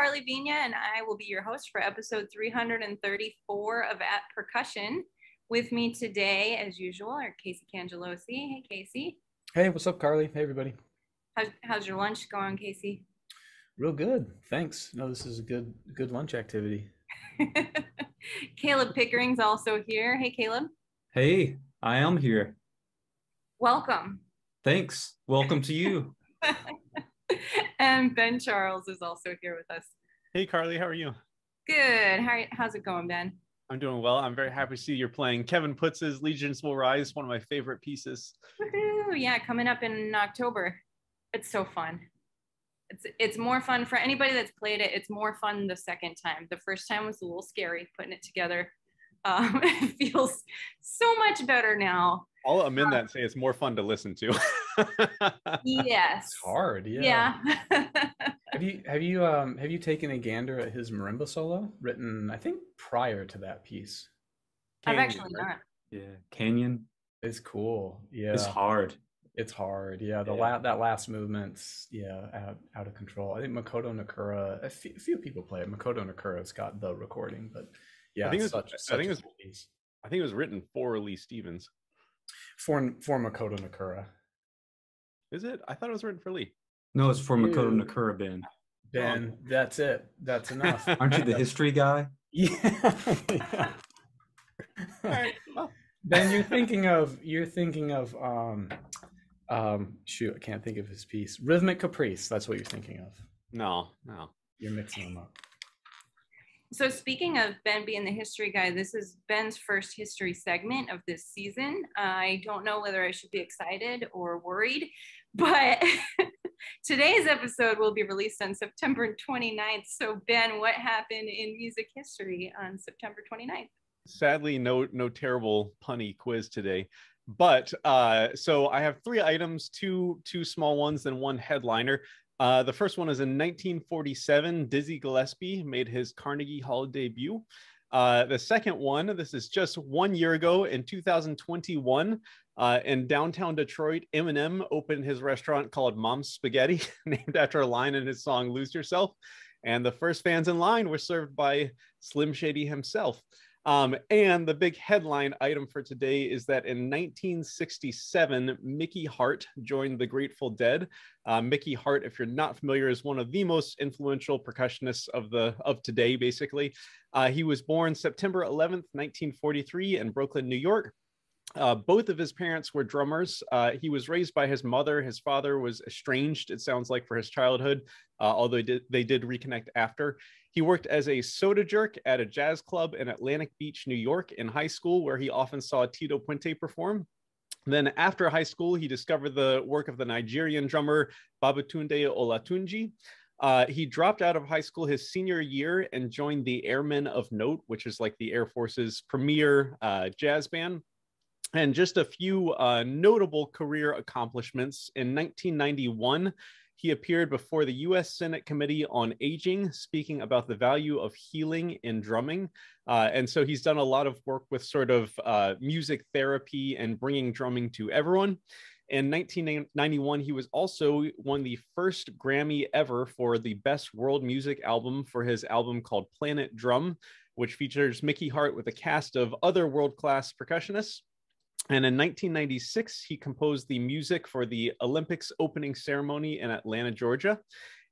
Karli Viña, and I will be your host for episode 334 of At Percussion. With me today, as usual, are Casey Cangelosi. Hey, Casey. Hey, what's up, Karli? Hey, everybody. How's your lunch going, Casey? Real good, thanks. No, this is a good lunch activity. Caleb Pickering's also here. Hey, Caleb. Hey, I am here. Welcome. Thanks. Welcome to you. And Ben Charles is also here with us. Hey, Karli, how are you? Good. How's it going, Ben? I'm doing well. I'm very happy to see you're playing Kevin Putz's Legions Will Rise, one of my favorite pieces. Woohoo! Yeah, coming up in October. It's so fun. It's more fun for anybody that's played it. It's more fun the second time. The first time was a little scary putting it together. It feels so much better now. I'll amend that and say it's more fun to listen to. Yes. It's hard, yeah. Have you taken a gander at his marimba solo written, I think, prior to that piece? I've actually not. Yeah, Canyon. It's cool. Yeah. It's hard. It's hard. Yeah. That last movement's out of control. I think Makoto Nakura, a few people play it. Makoto Nakura's got the recording, but yeah, I think it was written for Lee Stevens. For Makoto Nakura. Is it? I thought it was written for Lee. No, it's for Makoto Nakura, Ben. Ben, that's it. That's enough. Aren't you the history guy? Yeah. All right. Well. Ben, you're thinking of shoot, I can't think of his piece. Rhythmic Caprice. That's what you're thinking of. No. You're mixing them up. So speaking of Ben being the history guy, this is Ben's first history segment of this season. I don't know whether I should be excited or worried, but today's episode will be released on September 29th. So Ben, what happened in music history on September 29th? Sadly, no terrible punny quiz today. But so I have three items, two small ones and one headliner. The first one is in 1947, Dizzy Gillespie made his Carnegie Hall debut. The second one, this is just 1 year ago in 2021, in downtown Detroit, Eminem opened his restaurant called Mom's Spaghetti, named after a line in his song Lose Yourself. And the first fans in line were served by Slim Shady himself. And the big headline item for today is that in 1967, Mickey Hart joined the Grateful Dead. Mickey Hart, if you're not familiar, is one of the most influential percussionists of today, basically. He was born September 11th, 1943 in Brooklyn, New York. Both of his parents were drummers. He was raised by his mother. His father was estranged, it sounds like, for his childhood, although they did reconnect after. He worked as a soda jerk at a jazz club in Atlantic Beach, New York in high school, where he often saw Tito Puente perform. Then after high school, he discovered the work of the Nigerian drummer Babatunde Olatunji. He dropped out of high school his senior year and joined the Airmen of Note, which is like the Air Force's premier jazz band. And just a few notable career accomplishments. In 1991, he appeared before the U.S. Senate Committee on Aging, speaking about the value of healing in drumming. And so he's done a lot of work with sort of music therapy and bringing drumming to everyone. In 1991, he was also won the first Grammy ever for the Best World Music Album for his album called Planet Drum, which features Mickey Hart with a cast of other world-class percussionists. And in 1996, he composed the music for the Olympics opening ceremony in Atlanta, Georgia.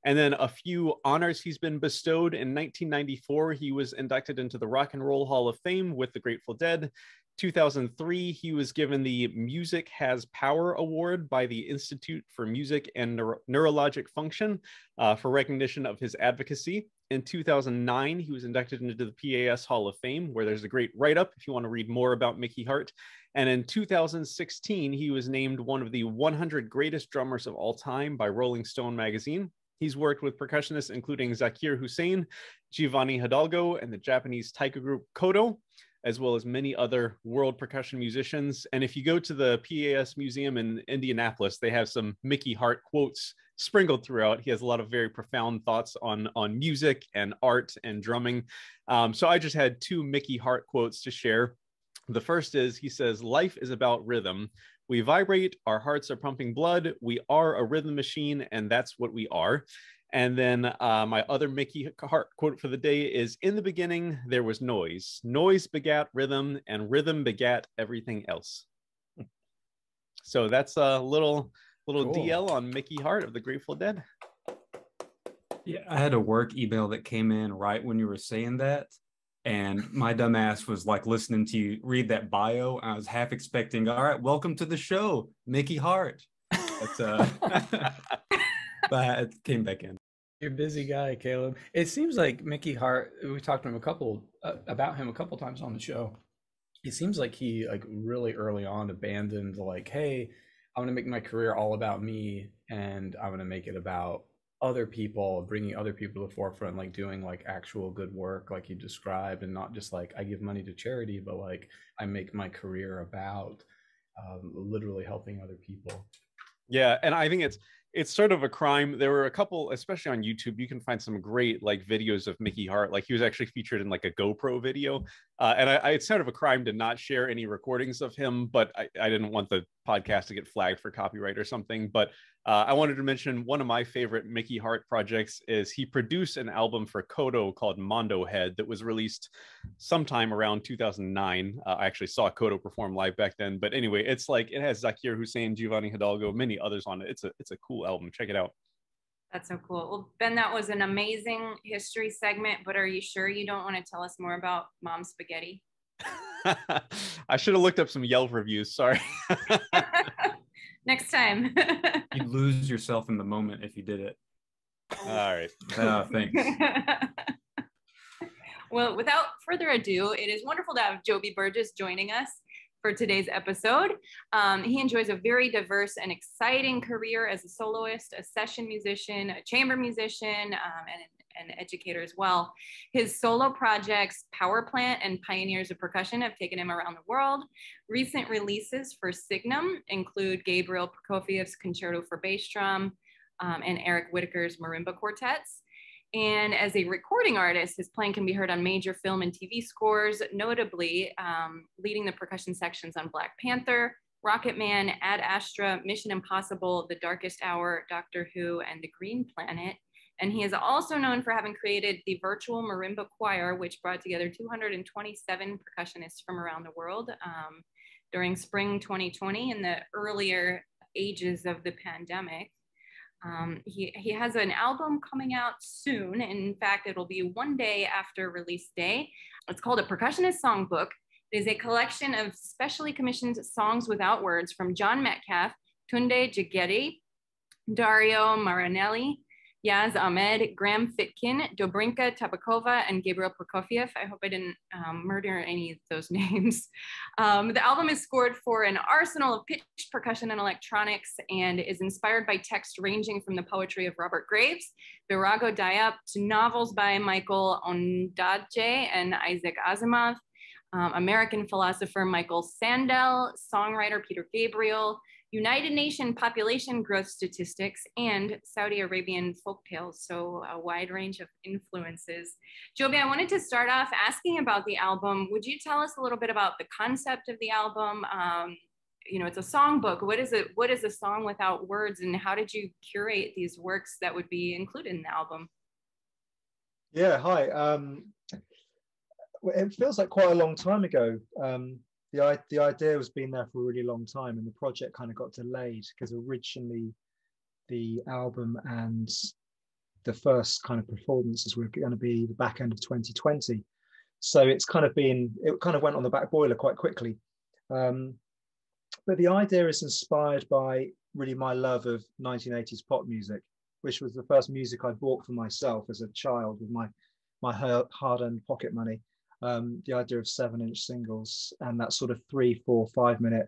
And then a few honors he's been bestowed. In 1994, he was inducted into the Rock and Roll Hall of Fame with the Grateful Dead. 2003, he was given the Music Has Power Award by the Institute for Music and Neurologic Function for recognition of his advocacy. In 2009, he was inducted into the PAS Hall of Fame, where there's a great write-up if you want to read more about Mickey Hart. And in 2016, he was named one of the 100 greatest drummers of all time by Rolling Stone magazine. He's worked with percussionists including Zakir Hussain, Giovanni Hidalgo, and the Japanese taika group Kodo, as well as many other world percussion musicians. And if you go to the PAS Museum in Indianapolis, they have some Mickey Hart quotes sprinkled throughout. He has a lot of very profound thoughts on music and art and drumming. So I just had two Mickey Hart quotes to share. The first is, he says, "Life is about rhythm. We vibrate, our hearts are pumping blood. We are a rhythm machine, and that's what we are." And then my other Mickey Hart quote for the day is, in the beginning, there was noise. Noise begat rhythm, and rhythm begat everything else. So that's a little Cool. DL on Mickey Hart of the Grateful Dead. Yeah, I had a work email that came in right when you were saying that. And my dumb ass was like listening to you read that bio. I was half expecting, all right, welcome to the show, Mickey Hart. But it came back in. You're a busy guy, Caleb. It seems like Mickey Hart, we talked to him about him a couple times on the show. It seems like he like really early on abandoned like, hey, I'm going to make my career all about me, and I'm going to make it about other people, bringing other people to the forefront, like doing like actual good work like you described, and not just like I give money to charity, but like I make my career about literally helping other people. Yeah, and I think it's sort of a crime. There were a couple, especially on YouTube, you can find some great like videos of Mickey Hart. Like he was actually featured in like a GoPro video. And it's sort of a crime to not share any recordings of him, but I didn't want the podcast to get flagged for copyright or something. But I wanted to mention one of my favorite Mickey Hart projects is he produced an album for Kodo called Mondo Head that was released sometime around 2009. I actually saw Kodo perform live back then. But anyway, it's like it has Zakir Hussain, Giovanni Hidalgo, many others on it. It's a cool album. Check it out. That's so cool. Well, Ben, that was an amazing history segment, but are you sure you don't want to tell us more about Mom Spaghetti? I should have looked up some Yelp reviews. Sorry. Next time. You'd lose yourself in the moment if you did it. All right. Thanks. Well, without further ado, it is wonderful to have Joby Burgess joining us for today's episode. He enjoys a very diverse and exciting career as a soloist, a session musician, a chamber musician, and an educator as well. His solo projects, Power Plant and Pioneers of Percussion, have taken him around the world. Recent releases for Signum include Gabriel Prokofiev's Concerto for Bass Drum and Eric Whitaker's Marimba Quartets. And as a recording artist, his playing can be heard on major film and TV scores, notably leading the percussion sections on Black Panther, Rocket Man, Ad Astra, Mission Impossible, The Darkest Hour, Doctor Who, and The Green Planet. And he is also known for having created the virtual Marimba Choir, which brought together 227 percussionists from around the world during spring 2020 in the earlier ages of the pandemic. He has an album coming out soon. In fact, it'll be one day after release day. It's called A Percussionist Songbook. It is a collection of specially commissioned songs without words from John Metcalf, Tunde Jigeri, Dario Marinelli, Yaz Ahmed, Graham Fitkin, Dobrinka, Tabakova, and Gabriel Prokofiev. I hope I didn't murder any of those names. The album is scored for an arsenal of pitched percussion and electronics and is inspired by text ranging from the poetry of Robert Graves, Virago Diop, to novels by Michael Ondaatje and Isaac Asimov, American philosopher Michael Sandel, songwriter Peter Gabriel, United Nations population growth statistics, and Saudi Arabian folktales. So a wide range of influences. Joby, I wanted to start off asking about the album. Would you tell us a little bit about the concept of the album? You know, it's a songbook. What is it? What is a song without words? And how did you curate these works that would be included in the album? Yeah, hi. It feels like quite a long time ago. The idea was been there for a really long time, and the project kind of got delayed because originally the album and the first kind of performances were going to be the back end of 2020. So it kind of went on the back boiler quite quickly. But the idea is inspired by really my love of 1980s pop music, which was the first music I bought for myself as a child with my hard-earned pocket money. The idea of 7-inch singles and that sort of 3, 4, 5 minute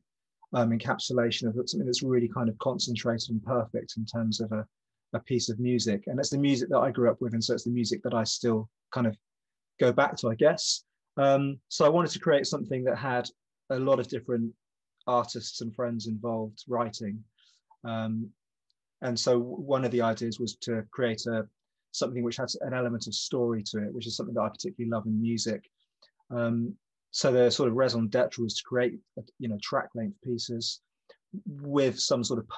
encapsulation of something that's really kind of concentrated and perfect in terms of a piece of music. And it's the music that I grew up with, and so it's the music that I still kind of go back to, I guess. So I wanted to create something that had a lot of different artists and friends involved writing. And so one of the ideas was to create something which has an element of story to it, which is something that I particularly love in music. So the sort of raison d'etre was to create, track length pieces with some sort of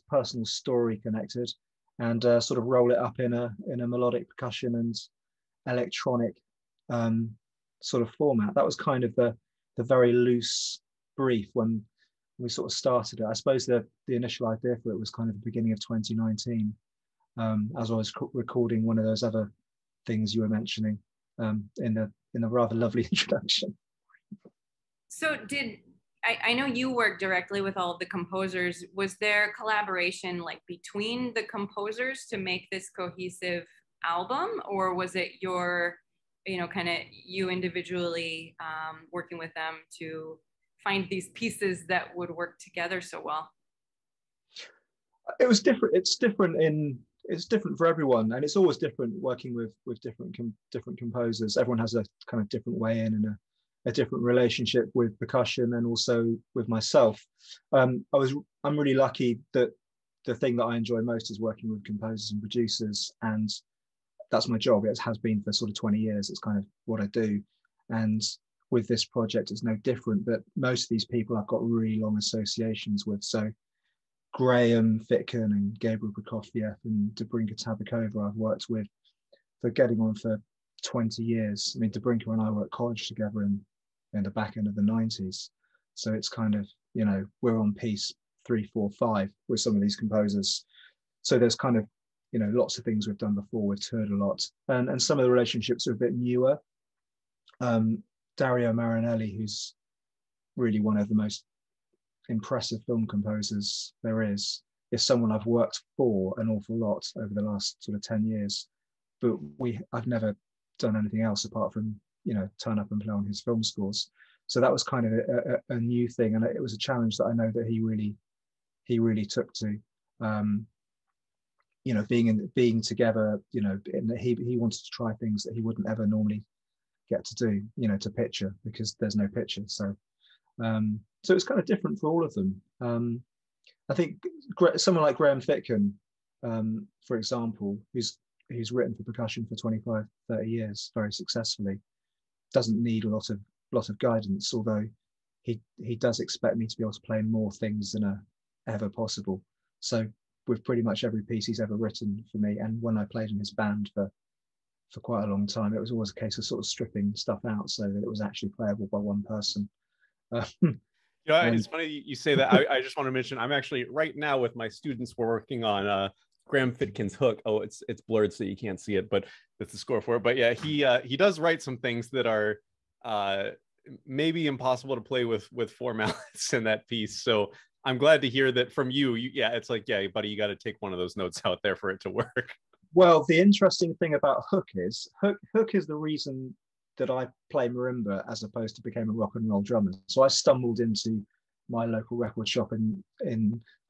personal story connected, and sort of roll it up in a melodic percussion and electronic sort of format. That was kind of the very loose brief when we sort of started it. I suppose the initial idea for it was kind of the beginning of 2019, as I was recording one of those other things you were mentioning in the rather lovely introduction. So I know you work directly with all of the composers. Was there collaboration like between the composers to make this cohesive album, or was it your, kind of you individually working with them to find these pieces that would work together so well? It was different. It's different for everyone, and it's always different working with different composers. Everyone has a kind of different way in and a different relationship with percussion, and also with myself. I'm really lucky that the thing that I enjoy most is working with composers and producers, and that's my job. It has been for sort of 20 years. It's kind of what I do, and with this project, it's no different. But most of these people I've got really long associations with. So Graham, Fitkin, and Gabriel Prokofiev, and Dobrinka Tabakova I've worked with for getting on for 20 years. I mean, Dobrinka and I were at college together in the back end of the 90s. So it's kind of, we're on piece 3, 4, 5 with some of these composers. So there's kind of, lots of things we've done before. We've toured a lot. And some of the relationships are a bit newer. Dario Marinelli, who's really one of the most impressive film composers there is someone I've worked for an awful lot over the last sort of 10 years. But I've never done anything else apart from, turn up and play on his film scores. So that was kind of a new thing. And it was a challenge that I know that he really took to, being together, he wanted to try things that he wouldn't ever normally get to do, to picture, because there's no picture. So it's kind of different for all of them. I think someone like Graham Fitkin, for example, who's written for percussion for 25, 30 years very successfully, doesn't need a lot of guidance, although he does expect me to be able to play more things than are ever possible. So with pretty much every piece he's ever written for me, and when I played in his band for quite a long time, it was always a case of sort of stripping stuff out so that it was actually playable by one person. It's funny you say that. I just want to mention I'm actually right now with my students. We're working on Graham Fitkin's Hook. Oh, it's blurred so you can't see it, but that's the score for it. But yeah, he does write some things that are maybe impossible to play with 4 mallets in that piece. So I'm glad to hear that from you. It's like, yeah, buddy, you got to take one of those notes out there for it to work. Well, the interesting thing about Hook is the reason that I play marimba as opposed to become a rock and roll drummer. So I stumbled into my local record shop in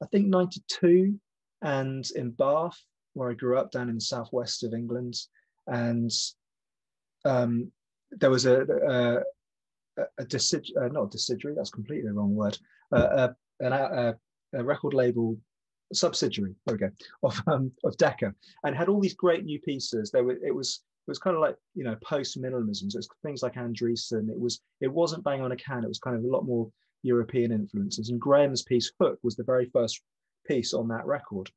I think 92, and in Bath, where I grew up down in the southwest of England, and there was a deciduary, that's completely the wrong word, a record label subsidiary, there we go, of Decca, and had all these great new pieces. It was kind of like, post minimalism. So it's things like Andreessen. It wasn't bang on a can. It was kind of a lot more European influences. And Graham's piece Hook was the very first piece on that record.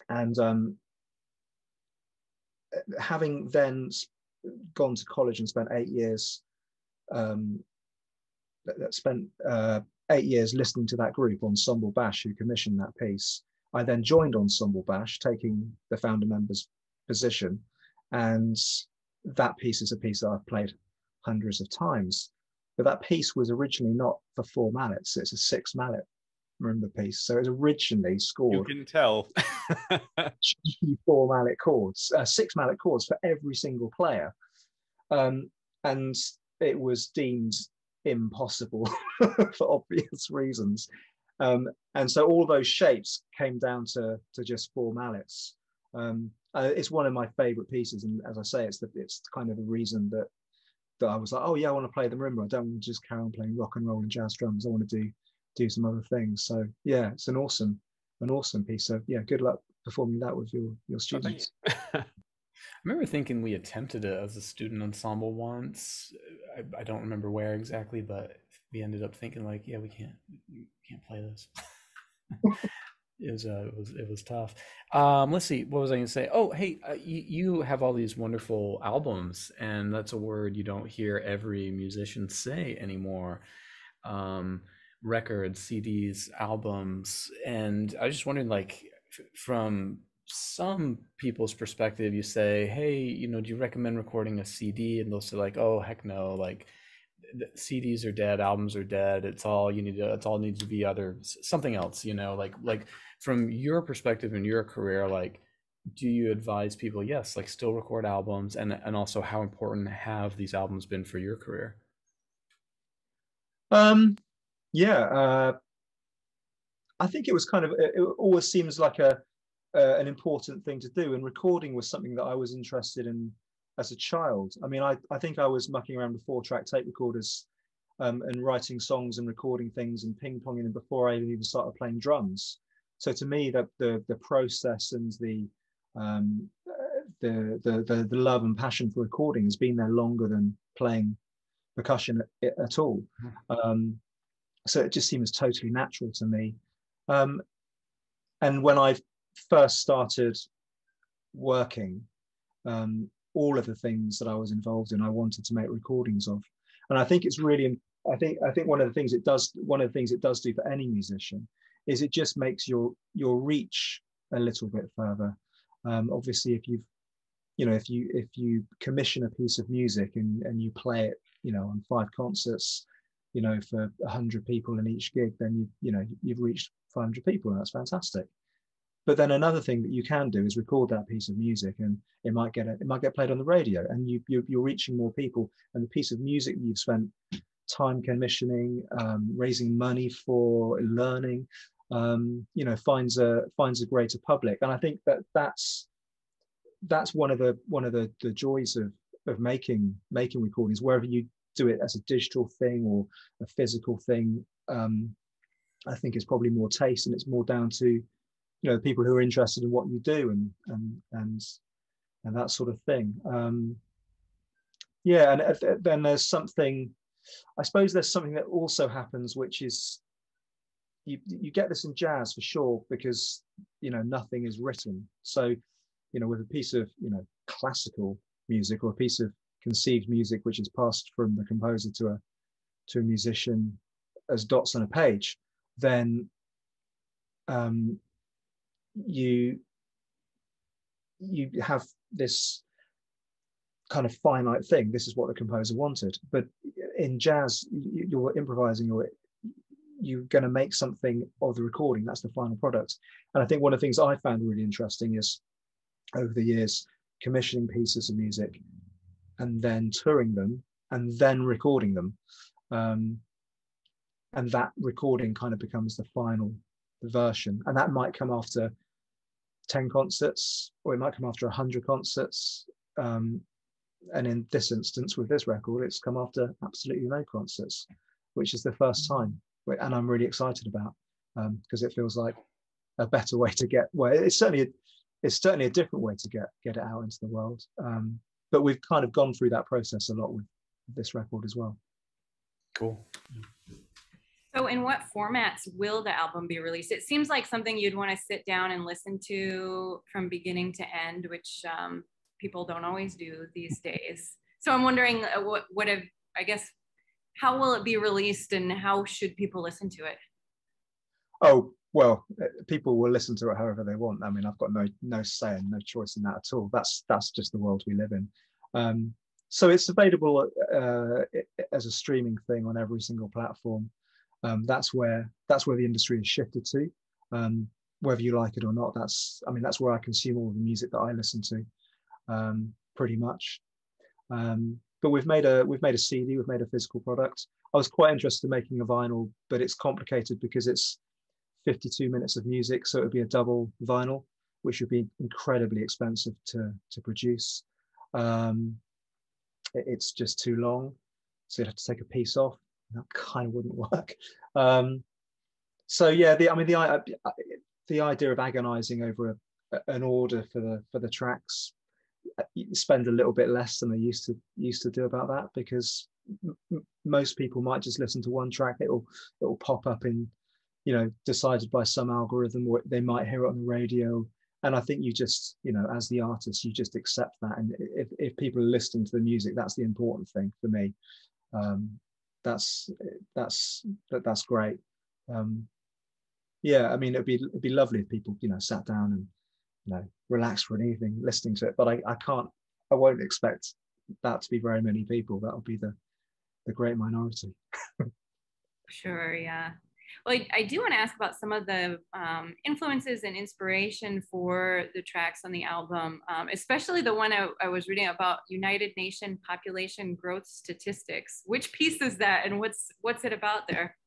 And having then gone to college and spent 8 years, listening to that group, Ensemble Bash, who commissioned that piece, I then joined Ensemble Bash, taking the founder member's position. And that piece is a piece that I've played hundreds of times. But that piece was originally not for 4 mallets. It's a 6 mallet marimba piece. So it was originally scored. You can tell. 4 mallet chords, 6 mallet chords for every single player. And it was deemed impossible for obvious reasons. And so all those shapes came down to just 4 mallets. It's one of my favorite pieces, and as I say, it's kind of the reason that I was like, oh yeah, I want to play the marimba. I don't want to just carry on playing rock and roll and jazz drums. I want to do some other things. So yeah, it's an awesome piece. So yeah, good luck performing that with your students. I remember thinking we attempted it as a student ensemble once. I don't remember where exactly, but we ended up thinking like, yeah, we can't play this. it was tough. Let's see, what was I going to say? Oh, hey, you have all these wonderful albums, and that's a word you don't hear every musician say anymore. Um, Records, CDs, albums, and I was just wondering, like, from some people's perspective, you say, hey, do you recommend recording a CD? And they'll say like, oh, heck no, like CDs are dead, albums are dead. It's all you need to. It's all needs to be other something else. Like from your perspective in your career, like, do you advise people? Yes, like still record albums, and also how important have these albums been for your career? Yeah, I think it was kind of. It always seems like an important thing to do, and recording was something that I was interested in as a child. I mean, I think I was mucking around with 4-track tape recorders and writing songs and recording things and ping-ponging them before I even started playing drums. So to me, the process and the love and passion for recording has been there longer than playing percussion at all. So it just seems totally natural to me. And when I first started working, all of the things that I was involved in, I wanted to make recordings of. And I think it's really, I think one of the things it does do for any musician is it just makes your reach a little bit further. Obviously, if you commission a piece of music and you play it, on 5 concerts, for 100 people in each gig, then you've reached 500 people, and that's fantastic. But then another thing that you can do is record that piece of music, and it might get played on the radio, and you're reaching more people. And the piece of music that you've spent time commissioning, raising money for, learning, finds a greater public. And I think that's one of the joys of making recordings, wherever you do it as a digital thing or a physical thing. I think it's probably more taste, and it's more down to people who are interested in what you do and that sort of thing. Yeah, and then there's something. I suppose there's something that also happens, which is you get this in jazz for sure, because nothing is written. So with a piece of classical music, or a piece of conceived music which is passed from the composer to a musician as dots on a page, then you have this kind of finite thing. This is what the composer wanted. But in jazz, you're improvising, you're going to make something of the recording. That's the final product. And I think one of the things I found really interesting is, over the years, commissioning pieces of music and then touring them and then recording them. And that recording kind of becomes the final version. And that might come after 10 concerts, or it might come after 100 concerts. And in this instance, with this record, it's come after absolutely no concerts, which is the first time. And I'm really excited about, because it feels like a better way to get, well, it's certainly a different way to get it out into the world. But we've kind of gone through that process a lot with this record as well. Cool. So in what formats will the album be released? It seems like something you'd want to sit down and listen to from beginning to end, which people don't always do these days. So I'm wondering how will it be released, and how should people listen to it? Oh, well, people will listen to it however they want. I mean, I've got no say and no choice in that at all. That's just the world we live in. So it's available as a streaming thing on every single platform. That's where the industry has shifted to. Whether you like it or not, that's where I consume all the music that I listen to, pretty much. But we've made a CD, we've made a physical product. I was quite interested in making a vinyl, but it's complicated because it's 52 minutes of music, so it would be a double vinyl, which would be incredibly expensive to produce. It's just too long, so you'd have to take a piece off. That kind of wouldn't work. So yeah, the idea of agonizing over an order for the tracks, you spend a little bit less than they used to do about that, because most people might just listen to one track. It'll pop up in you know, decided by some algorithm, or they might hear it on the radio. And I think you just, you know, as the artist, you just accept that. And if people are listening to the music, that's the important thing for me. That's great. Yeah, I mean, it'd be lovely if people, you know, sat down and, you know, relaxed for an evening listening to it. But I won't expect that to be very many people. That'll be the great minority. Sure, yeah. Well, I do want to ask about some of the influences and inspiration for the tracks on the album, especially the one I was reading about, United Nations Population Growth Statistics. Which piece is that, and what's it about there?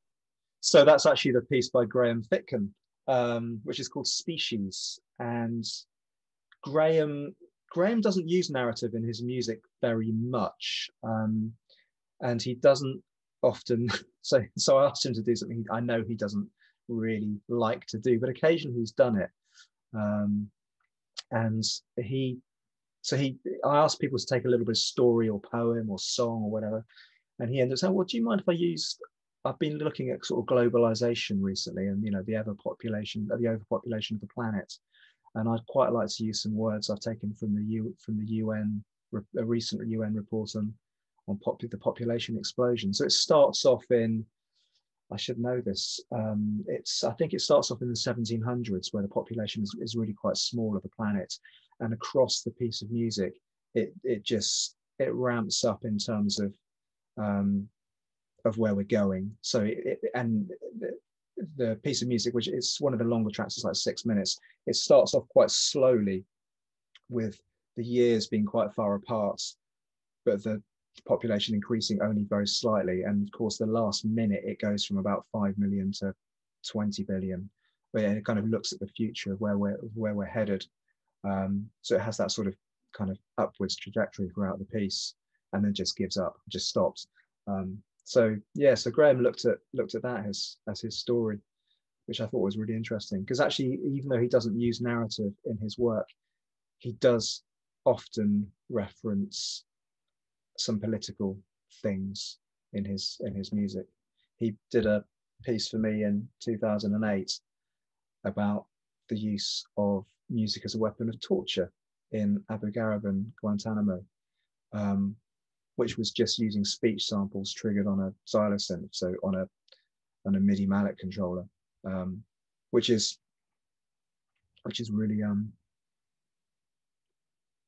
So that's actually the piece by Graham Fitkin, which is called Species. And Graham doesn't use narrative in his music very much, and he doesn't often. So I asked him to do something I know he doesn't really like to do, but occasionally he's done it. And I asked people to take a little bit of story or poem or song or whatever, and he ended up saying, "Well, do you mind if I use?" I've been looking at sort of globalization recently, and you know, the overpopulation of the planet, and I'd quite like to use some words I've taken from the UN, a recent UN report on the population explosion. So it starts off in, I should know this. I think it starts off in the 1700s, where the population is really quite small of the planet, and across the piece of music, it ramps up in terms of where we're going. So the piece of music, which is one of the longer tracks, is like 6 minutes. It starts off quite slowly, with the years being quite far apart, but the population increasing only very slightly. And of course, the last minute, it goes from about 5 million to 20 billion. But yeah, it kind of looks at the future of where we're headed. So it has that sort of kind of upwards trajectory throughout the piece, and then just gives up, just stops. So Graham looked at that as his story, which I thought was really interesting, because actually, even though he doesn't use narrative in his work, he does often reference some political things in his music. He did a piece for me in 2008 about the use of music as a weapon of torture in Abu Ghraib and Guantanamo, which was just using speech samples triggered on a Xylosynth, so on a MIDI mallet controller, which is really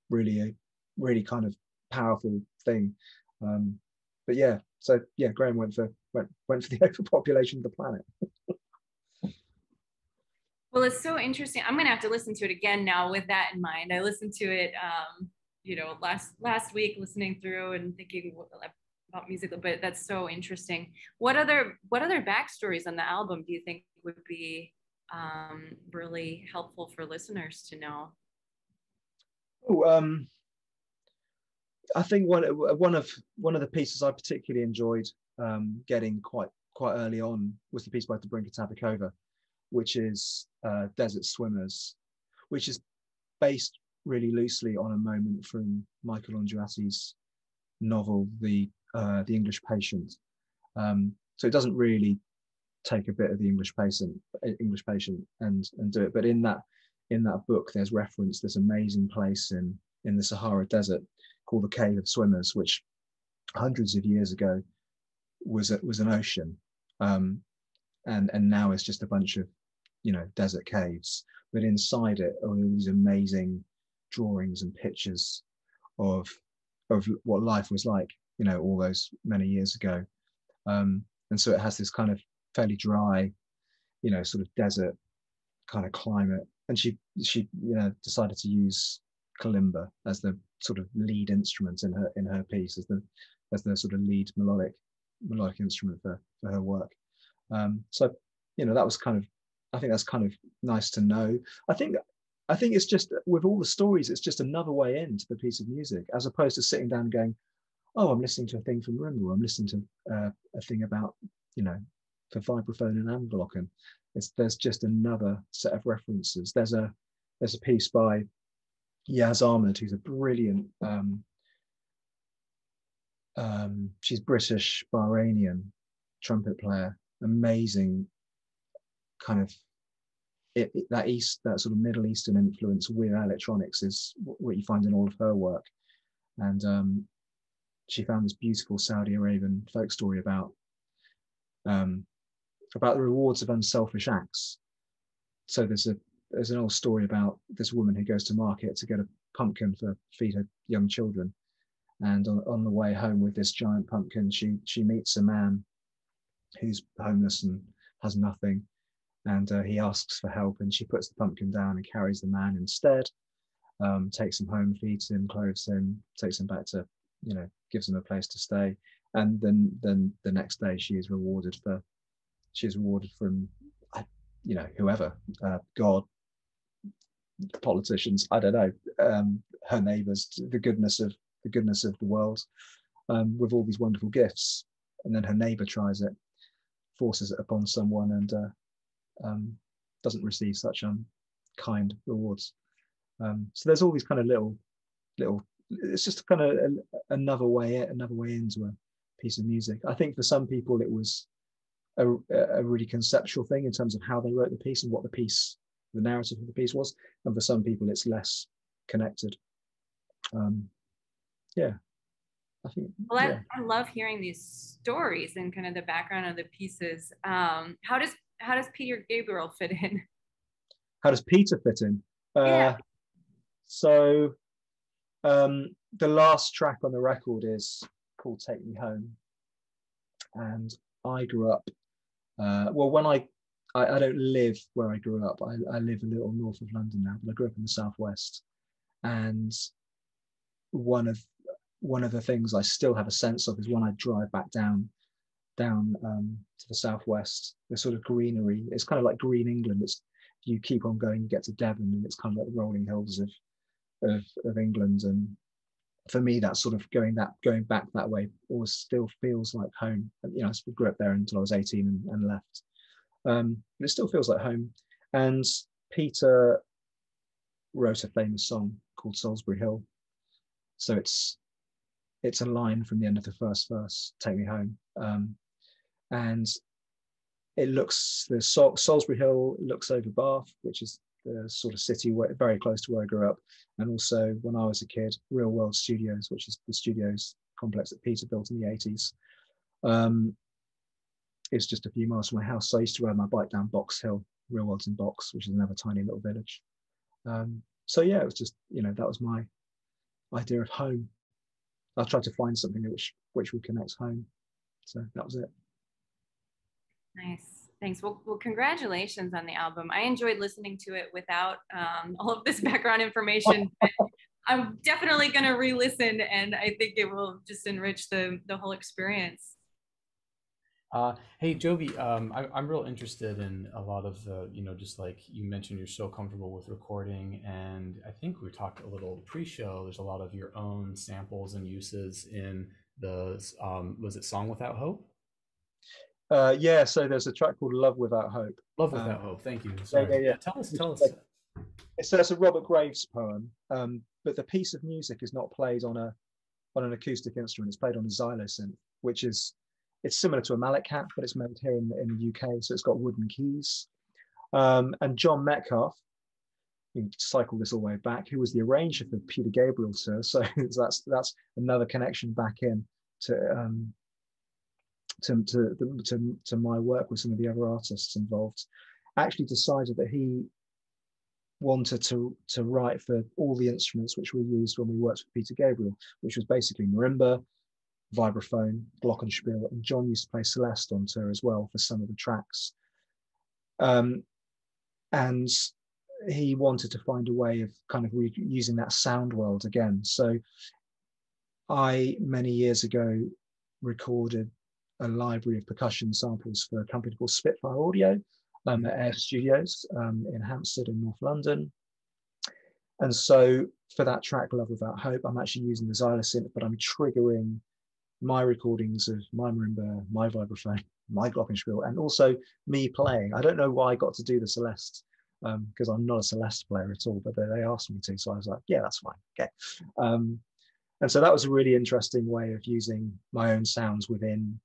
really kind of powerful thing. But yeah, so yeah, Graham went for the overpopulation of the planet. Well, it's so interesting. I'm gonna have to listen to it again now with that in mind. I listened to it last week, listening through and thinking about music, but that's so interesting. What other backstories on the album do you think would be really helpful for listeners to know? I think one of the pieces I particularly enjoyed getting quite early on was the piece by Dobrinka Tabakova, which is Desert Swimmers, which is based really loosely on a moment from Michael Ondrati's novel, The English Patient. So it doesn't really take a bit of the English Patient and do it, but in that book, there's reference this amazing place in the Sahara Desert called the Cave of Swimmers, which hundreds of years ago was an ocean, and now it's just a bunch of desert caves. But inside it are all these amazing drawings and pictures of what life was like, all those many years ago. And so it has this kind of fairly dry, sort of desert kind of climate. And she decided to use kalimba as the sort of lead instrument in her piece, as the sort of lead melodic instrument for her work. So that was I think that's kind of nice to know. I think it's just, with all the stories, it's just another way into the piece of music, as opposed to sitting down and going, oh, I'm listening to a thing from Marimba, or I'm listening to a thing about, for vibraphone and Anglocken. There's just another set of references. There's a piece by Yaz Ahmed, who's a brilliant, she's British Bahrainian trumpet player, amazing kind of that sort of Middle Eastern influence with electronics is what you find in all of her work. And she found this beautiful Saudi Arabian folk story about the rewards of unselfish acts. So there's an old story about this woman who goes to market to get a pumpkin for feed her young children, and on the way home with this giant pumpkin, she meets a man who's homeless and has nothing, and he asks for help, and she puts the pumpkin down and carries the man instead, takes him home, feeds him, clothes him, takes him back to, gives him a place to stay, and then the next day she is rewarded from whoever, God, politicians, I don't know, her neighbors, the goodness of the world, with all these wonderful gifts. And then her neighbor tries it, forces it upon someone, and doesn't receive such kind rewards. So there's all these kind of little it's just kind of another way into a piece of music. I think for some people it was a really conceptual thing in terms of how they wrote the piece and what the narrative of the piece was, and for some people it's less connected. I think. Well, yeah. I love hearing these stories and kind of the background of the pieces. How does Peter Gabriel fit in? How does Peter fit in? So the last track on the record is called "Take Me Home," and I grew up. When I don't live where I grew up. I live a little north of London now, but I grew up in the southwest. And one of the things I still have a sense of is when I drive back down to the southwest, the sort of greenery. It's kind of like green England. You keep on going, you get to Devon, and it's kind of like the rolling hills of England. And for me, that sort of going back that way always still feels like home. I grew up there until I was 18 and left. But it still feels like home. And Peter wrote a famous song called Salisbury Hill. So it's a line from the end of the first verse, "Take Me Home." And Salisbury Hill looks over Bath, which is the sort of city very close to where I grew up. And also, when I was a kid, Real World Studios, which is the studios complex that Peter built in the 80s. It's just a few miles from my house. So I used to ride my bike down Box Hill, Real World's in Box, which is another tiny little village. It was just, that was my idea of home. I tried to find something which would connect home. So that was it. Nice. Thanks. Well, congratulations on the album. I enjoyed listening to it without all of this background information. I'm definitely going to re-listen, and I think it will just enrich the whole experience. Hey, Joby, I'm real interested in a lot of the, just like you mentioned, you're so comfortable with recording, and I think we talked a little pre-show, there's a lot of your own samples and uses in the, was it Song Without Hope? So there's a track called Love Without Hope. Love Without Hope, thank you. Sorry. Yeah. Tell us. It's a Robert Graves poem, but the piece of music is not played on an acoustic instrument, it's played on a Xylosynth, which is, it's similar to a Mallet-Cat, but it's made here in the UK, so it's got wooden keys. And John Metcalfe, you can cycle this all the way back, who was the arranger for Peter Gabriel, sir. So that's another connection back in to my work with some of the other artists involved. Actually decided that he wanted to write for all the instruments which we used when we worked with Peter Gabriel, which was basically marimba, vibraphone, glockenspiel, and John used to play Celeste on tour as well for some of the tracks. And he wanted to find a way of kind of using that sound world again. So I, many years ago, recorded a library of percussion samples for a company called Spitfire Audio at Air Studios in Hampstead in North London. And so for that track, Love Without Hope, I'm actually using the Xylosynth, but I'm triggering my recordings of my marimba, my vibraphone, my glockenspiel, and also me playing. I don't know why I got to do the Celeste, because I'm not a Celeste player at all, but they asked me to, so I was like, yeah, that's fine, okay. And so that was a really interesting way of using my own sounds within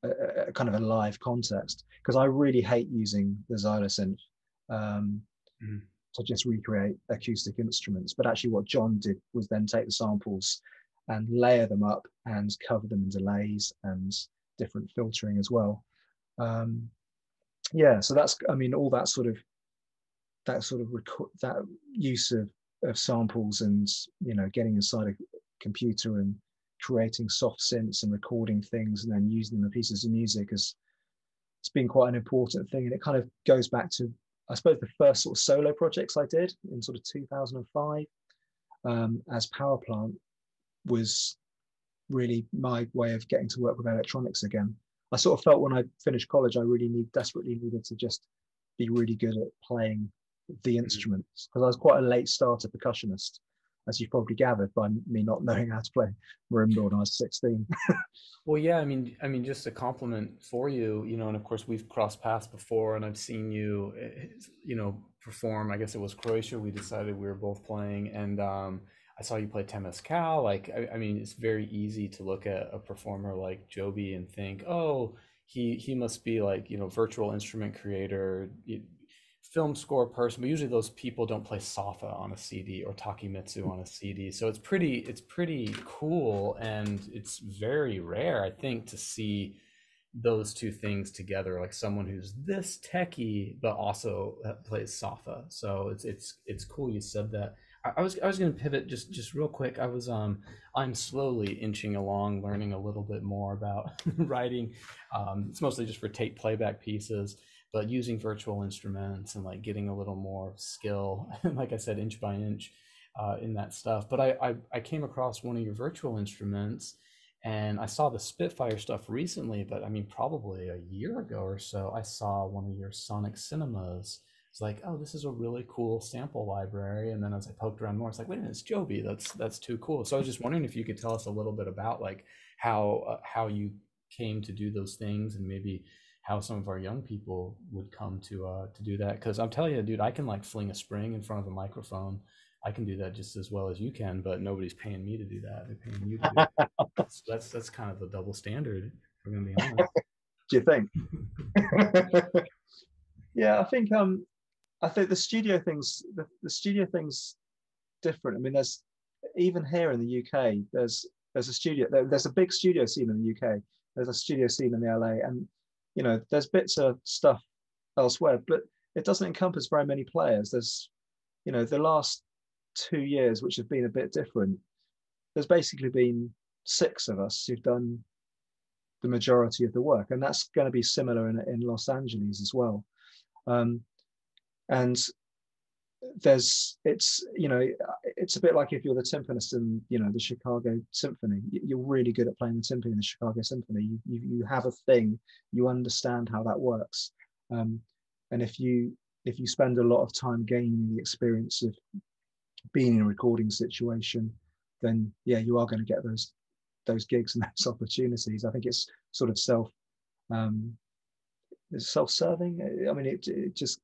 a kind of a live context, because I really hate using the Xylosynth to just recreate acoustic instruments. But actually what John did was then take the samples and layer them up and cover them in delays and different filtering as well. Yeah, so that's, I mean, all that sort of that use of samples and, you know, getting inside a computer and creating soft synths and recording things and then using them in pieces of music it's been quite an important thing. And it kind of goes back to, I suppose, the first sort of solo projects I did in sort of 2005 as Power Plant was really my way of getting to work with electronics again. I sort of felt when I finished college, I really desperately needed to just be really good at playing the instruments, because I was quite a late starter percussionist, as you've probably gathered by me not knowing how to play marimba when I was 16. Well, yeah, I mean, just a compliment for you, you know, and of course we've crossed paths before, and I've seen you, you know, perform. I guess it was Croatia. We decided we were both playing, and I saw you play Temescal. Like, I mean, it's very easy to look at a performer like Joby and think, oh, he must be like, you know, virtual instrument creator, film score person, but usually those people don't play Safa on a CD or Takemitsu on a CD. So it's pretty cool, and it's very rare, I think, to see those two things together, like someone who's this techie but also plays Safa. So it's cool you said that. I was going to pivot just real quick. I'm slowly inching along, learning a little bit more about writing. It's mostly just for tape playback pieces, but using virtual instruments and like getting a little more skill, like I said, inch by inch in that stuff. But I came across one of your virtual instruments, and I saw the Spitfire stuff recently, but I mean, probably a year ago or so, I saw one of your Sonic Cinemas. It's like, oh, this is a really cool sample library. And then as I poked around more, it's like, wait a minute, it's Joby. That's too cool. So I was just wondering if you could tell us a little bit about like how you came to do those things, and maybe how some of our young people would come to do that. Because I'm telling you, dude, I can like fling a spring in front of a microphone. I can do that just as well as you can, but nobody's paying me to do that. They're paying you to do it. So that's kind of a double standard, if we're gonna be honest. Do you think? Yeah, I think the studio things different. I mean, there's, even here in the UK, there's a big studio scene in the UK. There's a studio scene in the LA, and you know, there's bits of stuff elsewhere, but it doesn't encompass very many players. There's, you know, the last 2 years, which have been a bit different, there's basically been 6 of us who've done the majority of the work, and that's going to be similar in Los Angeles as well. And it's, you know, it's a bit like if you're the timpanist in, you know, the Chicago Symphony. You're really good at playing the timpani in the Chicago Symphony. You have a thing, you understand how that works, and if you spend a lot of time gaining the experience of being in a recording situation, then yeah, you are going to get those gigs and those opportunities. I think it's sort of self-serving. I mean, it just,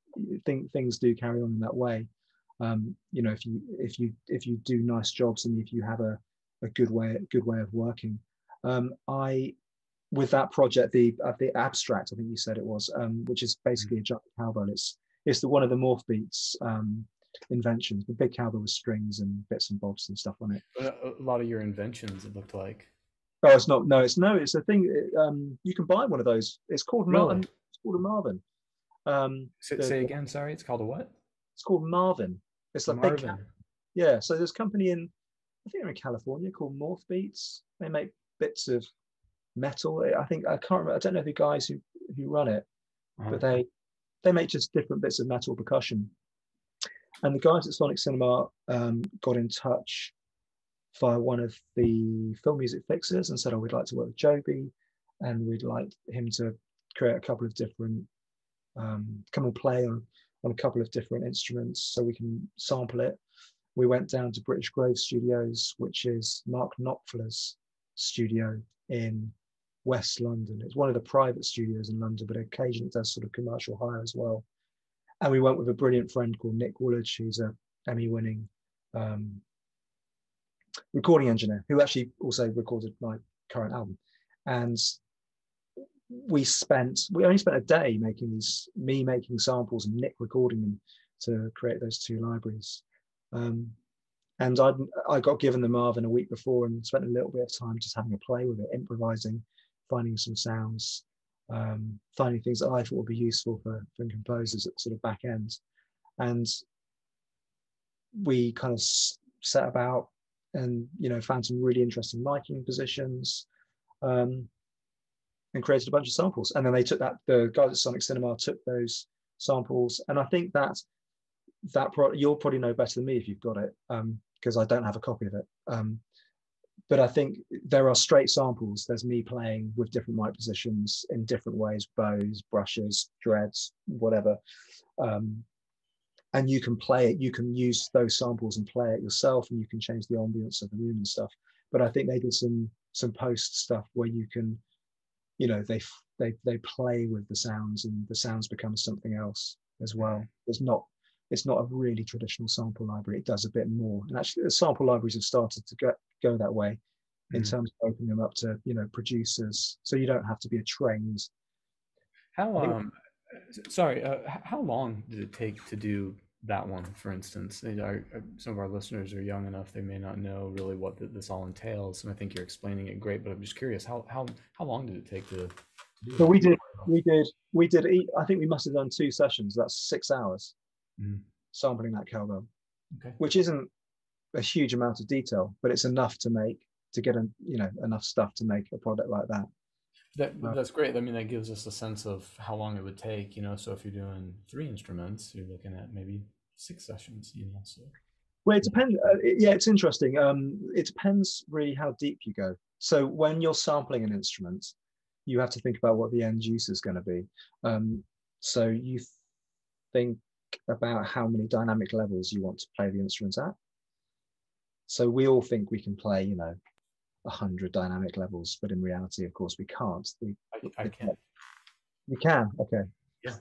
things do carry on in that way. You know, if you do nice jobs, and if you have a good way of working. With that project, the abstract, I think you said it was, which is basically a giant cowbell. It's one of the Morph Beats inventions, the big cowbell with strings and bits and bobs and stuff on it. A lot of your inventions, it looked like. Oh, it's not. No, it's a thing. You can buy one of those. It's called Marvin. It's called a Marvin. Say again. Sorry, it's called a what? It's called Marvin. It's like Marvin. Yeah. So there's a company I think they're in California, called Morph Beats. They make bits of metal. I can't remember. I don't know the guys who run it, but they make just different bits of metal percussion. And the guys at Sonic Cinema got in touch via one of the film music fixers and said, oh, we'd like to work with Joby, and we'd like him to create a couple of different, come and play on a couple of different instruments so we can sample it. We went down to British Grove Studios, which is Mark Knopfler's studio in West London. It's one of the private studios in London, but occasionally it does sort of commercial hire as well. And we went with a brilliant friend called Nick Woolidge, who's an Emmy-winning recording engineer, who actually also recorded my current album. And we only spent a day making samples and Nick recording them to create those two libraries. And I got given the Marvin a week before and spent a little bit of time just having a play with it, improvising, finding some sounds, finding things that I thought would be useful for composers at sort of back end. And we kind of set about and, you know, found some really interesting miking positions, and created a bunch of samples. And then they took that, the guys at Sonic Cinema took those samples. And I think that you'll probably know better than me if you've got it, because I don't have a copy of it. But I think there are straight samples. There's me playing with different mic positions in different ways, bows, brushes, dreads, whatever. And you can play it, you can use those samples and play it yourself, and you can change the ambience of the room and stuff. But I think they did some post stuff where you can, you know, they play with the sounds, and the sounds become something else as well. It's not a really traditional sample library. It does a bit more. And actually the sample libraries have started to go that way in terms of opening them up to, you know, producers. So you don't have to be a trained. How long did it take to do that one, for instance? Some of our listeners are young enough, they may not know really what this all entails. And I think you're explaining it great, but I'm just curious, how long did it take to do So we did, I think we must have done 2 sessions. That's 6 hours. Sampling that cowbell, which isn't a huge amount of detail, but it's enough to get enough stuff to make a product like that. That's great. I mean, that gives us a sense of how long it would take, you know. So if you're doing 3 instruments, you're looking at maybe 6 sessions, you know. So well, it depends. It's interesting. It depends really how deep you go. So when you're sampling an instrument, you have to think about what the end use is going to be. So you think about how many dynamic levels you want to play the instrument at. So we all think we can play, you know, 100 dynamic levels, but in reality, of course, we can't. I can. You can, okay. Yeah.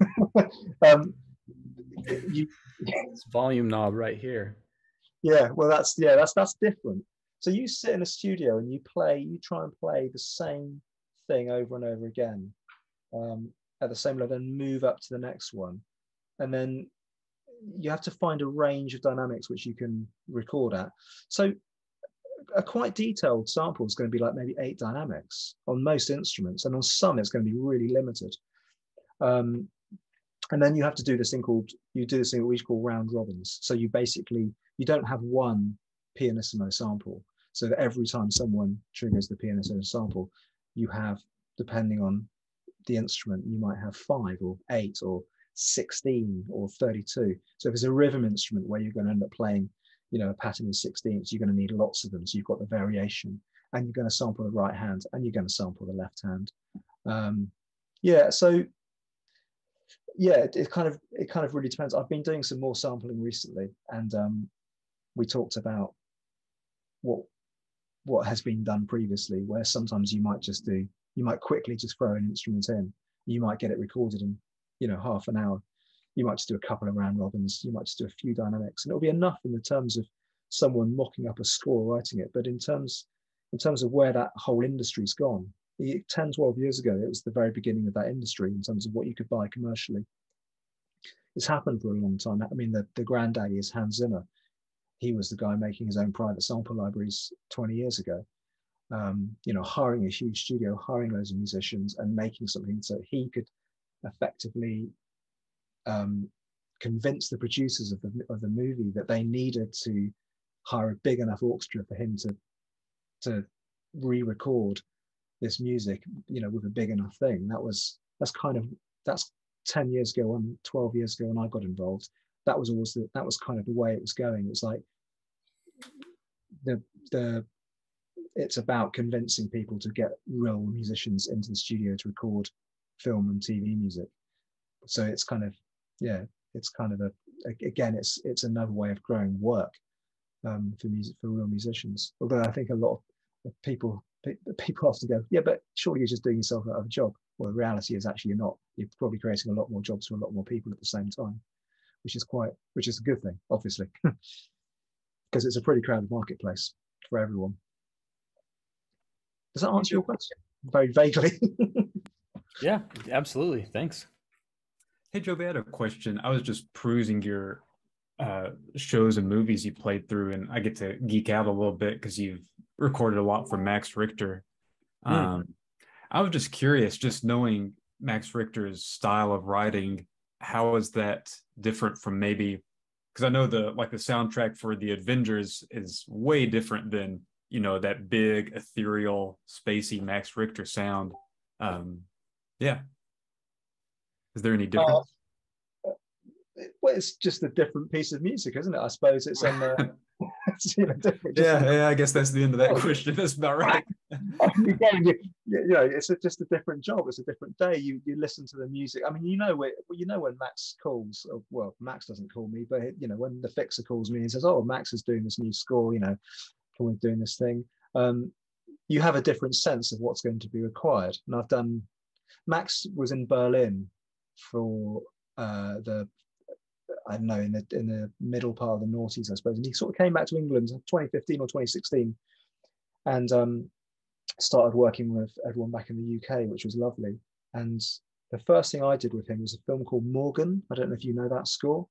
It's volume knob right here. Yeah, well, that's different. So you sit in a studio and you try and play the same thing over and over again, at the same level, and move up to the next one, and then you have to find a range of dynamics which you can record at. So a quite detailed sample is going to be like maybe 8 dynamics on most instruments, and on some it's going to be really limited. And then you have to do this thing we call round robins. So you don't have one pianissimo sample, so that every time someone triggers the pianissimo sample, you have, depending on the instrument, you might have 5 or 8 or 16 or 32. So if it's a rhythm instrument where you're going to end up playing, you know, a pattern in 16ths, you're going to need lots of them. So you've got the variation, and you're going to sample the right hand, and you're going to sample the left hand. It kind of really depends. I've been doing some more sampling recently, and we talked about what has been done previously, where sometimes you might quickly just throw an instrument in, you might get it recorded in, you know, half an hour. You might just do a couple of round robins, you might just do a few dynamics, and it'll be enough in the terms of someone mocking up a score, writing it. But in terms of where that whole industry's gone, 10, 12 years ago, it was the very beginning of that industry in terms of what you could buy commercially. It's happened for a long time. I mean, the granddaddy is Hans Zimmer. He was the guy making his own private sample libraries 20 years ago. You know, hiring a huge studio, hiring loads of musicians, and making something so he could effectively convince the producers of the movie that they needed to hire a big enough orchestra for him to re-record this music, you know, with a big enough thing. That's 10 years ago and 12 years ago when I got involved. That was kind of the way it was going. It was like it's about convincing people to get real musicians into the studio to record film and TV music. So it's kind of, it's another way of growing work for real musicians. Although I think a lot of people often go, yeah, but surely you're just doing yourself out of a job. Well, the reality is actually you're not. You're probably creating a lot more jobs for a lot more people at the same time, which is a good thing, obviously, because it's a pretty crowded marketplace for everyone. Does that answer your question? Very vaguely. Yeah, absolutely. Thanks. Hey, Joby, I had a question. I was just perusing your shows and movies you played through, and I get to geek out a little bit because you've recorded a lot for Max Richter. Um, I was just curious, just knowing Max Richter's style of writing, how is that different from maybe, because I know the soundtrack for the Avengers is way different than, that big ethereal spacey Max Richter sound. Yeah. Is there any difference? Well, it's just a different piece of music, isn't it? I suppose it's on the it's, different. Yeah, I guess that's the end of that question. That's about right. It's just a different job. It's a different day. You listen to the music. I mean, when Max calls. Well, Max doesn't call me, but when the fixer calls me and says, "Oh, Max is doing this new score. Can we doing this thing?" You have a different sense of what's going to be required. And I've done. Max was in Berlin for I don't know, in the middle part of the noughties, I suppose. And he sort of came back to England in 2015 or 2016 and started working with everyone back in the UK, which was lovely. And the first thing I did with him was a film called Morgan. I don't know if you know that score.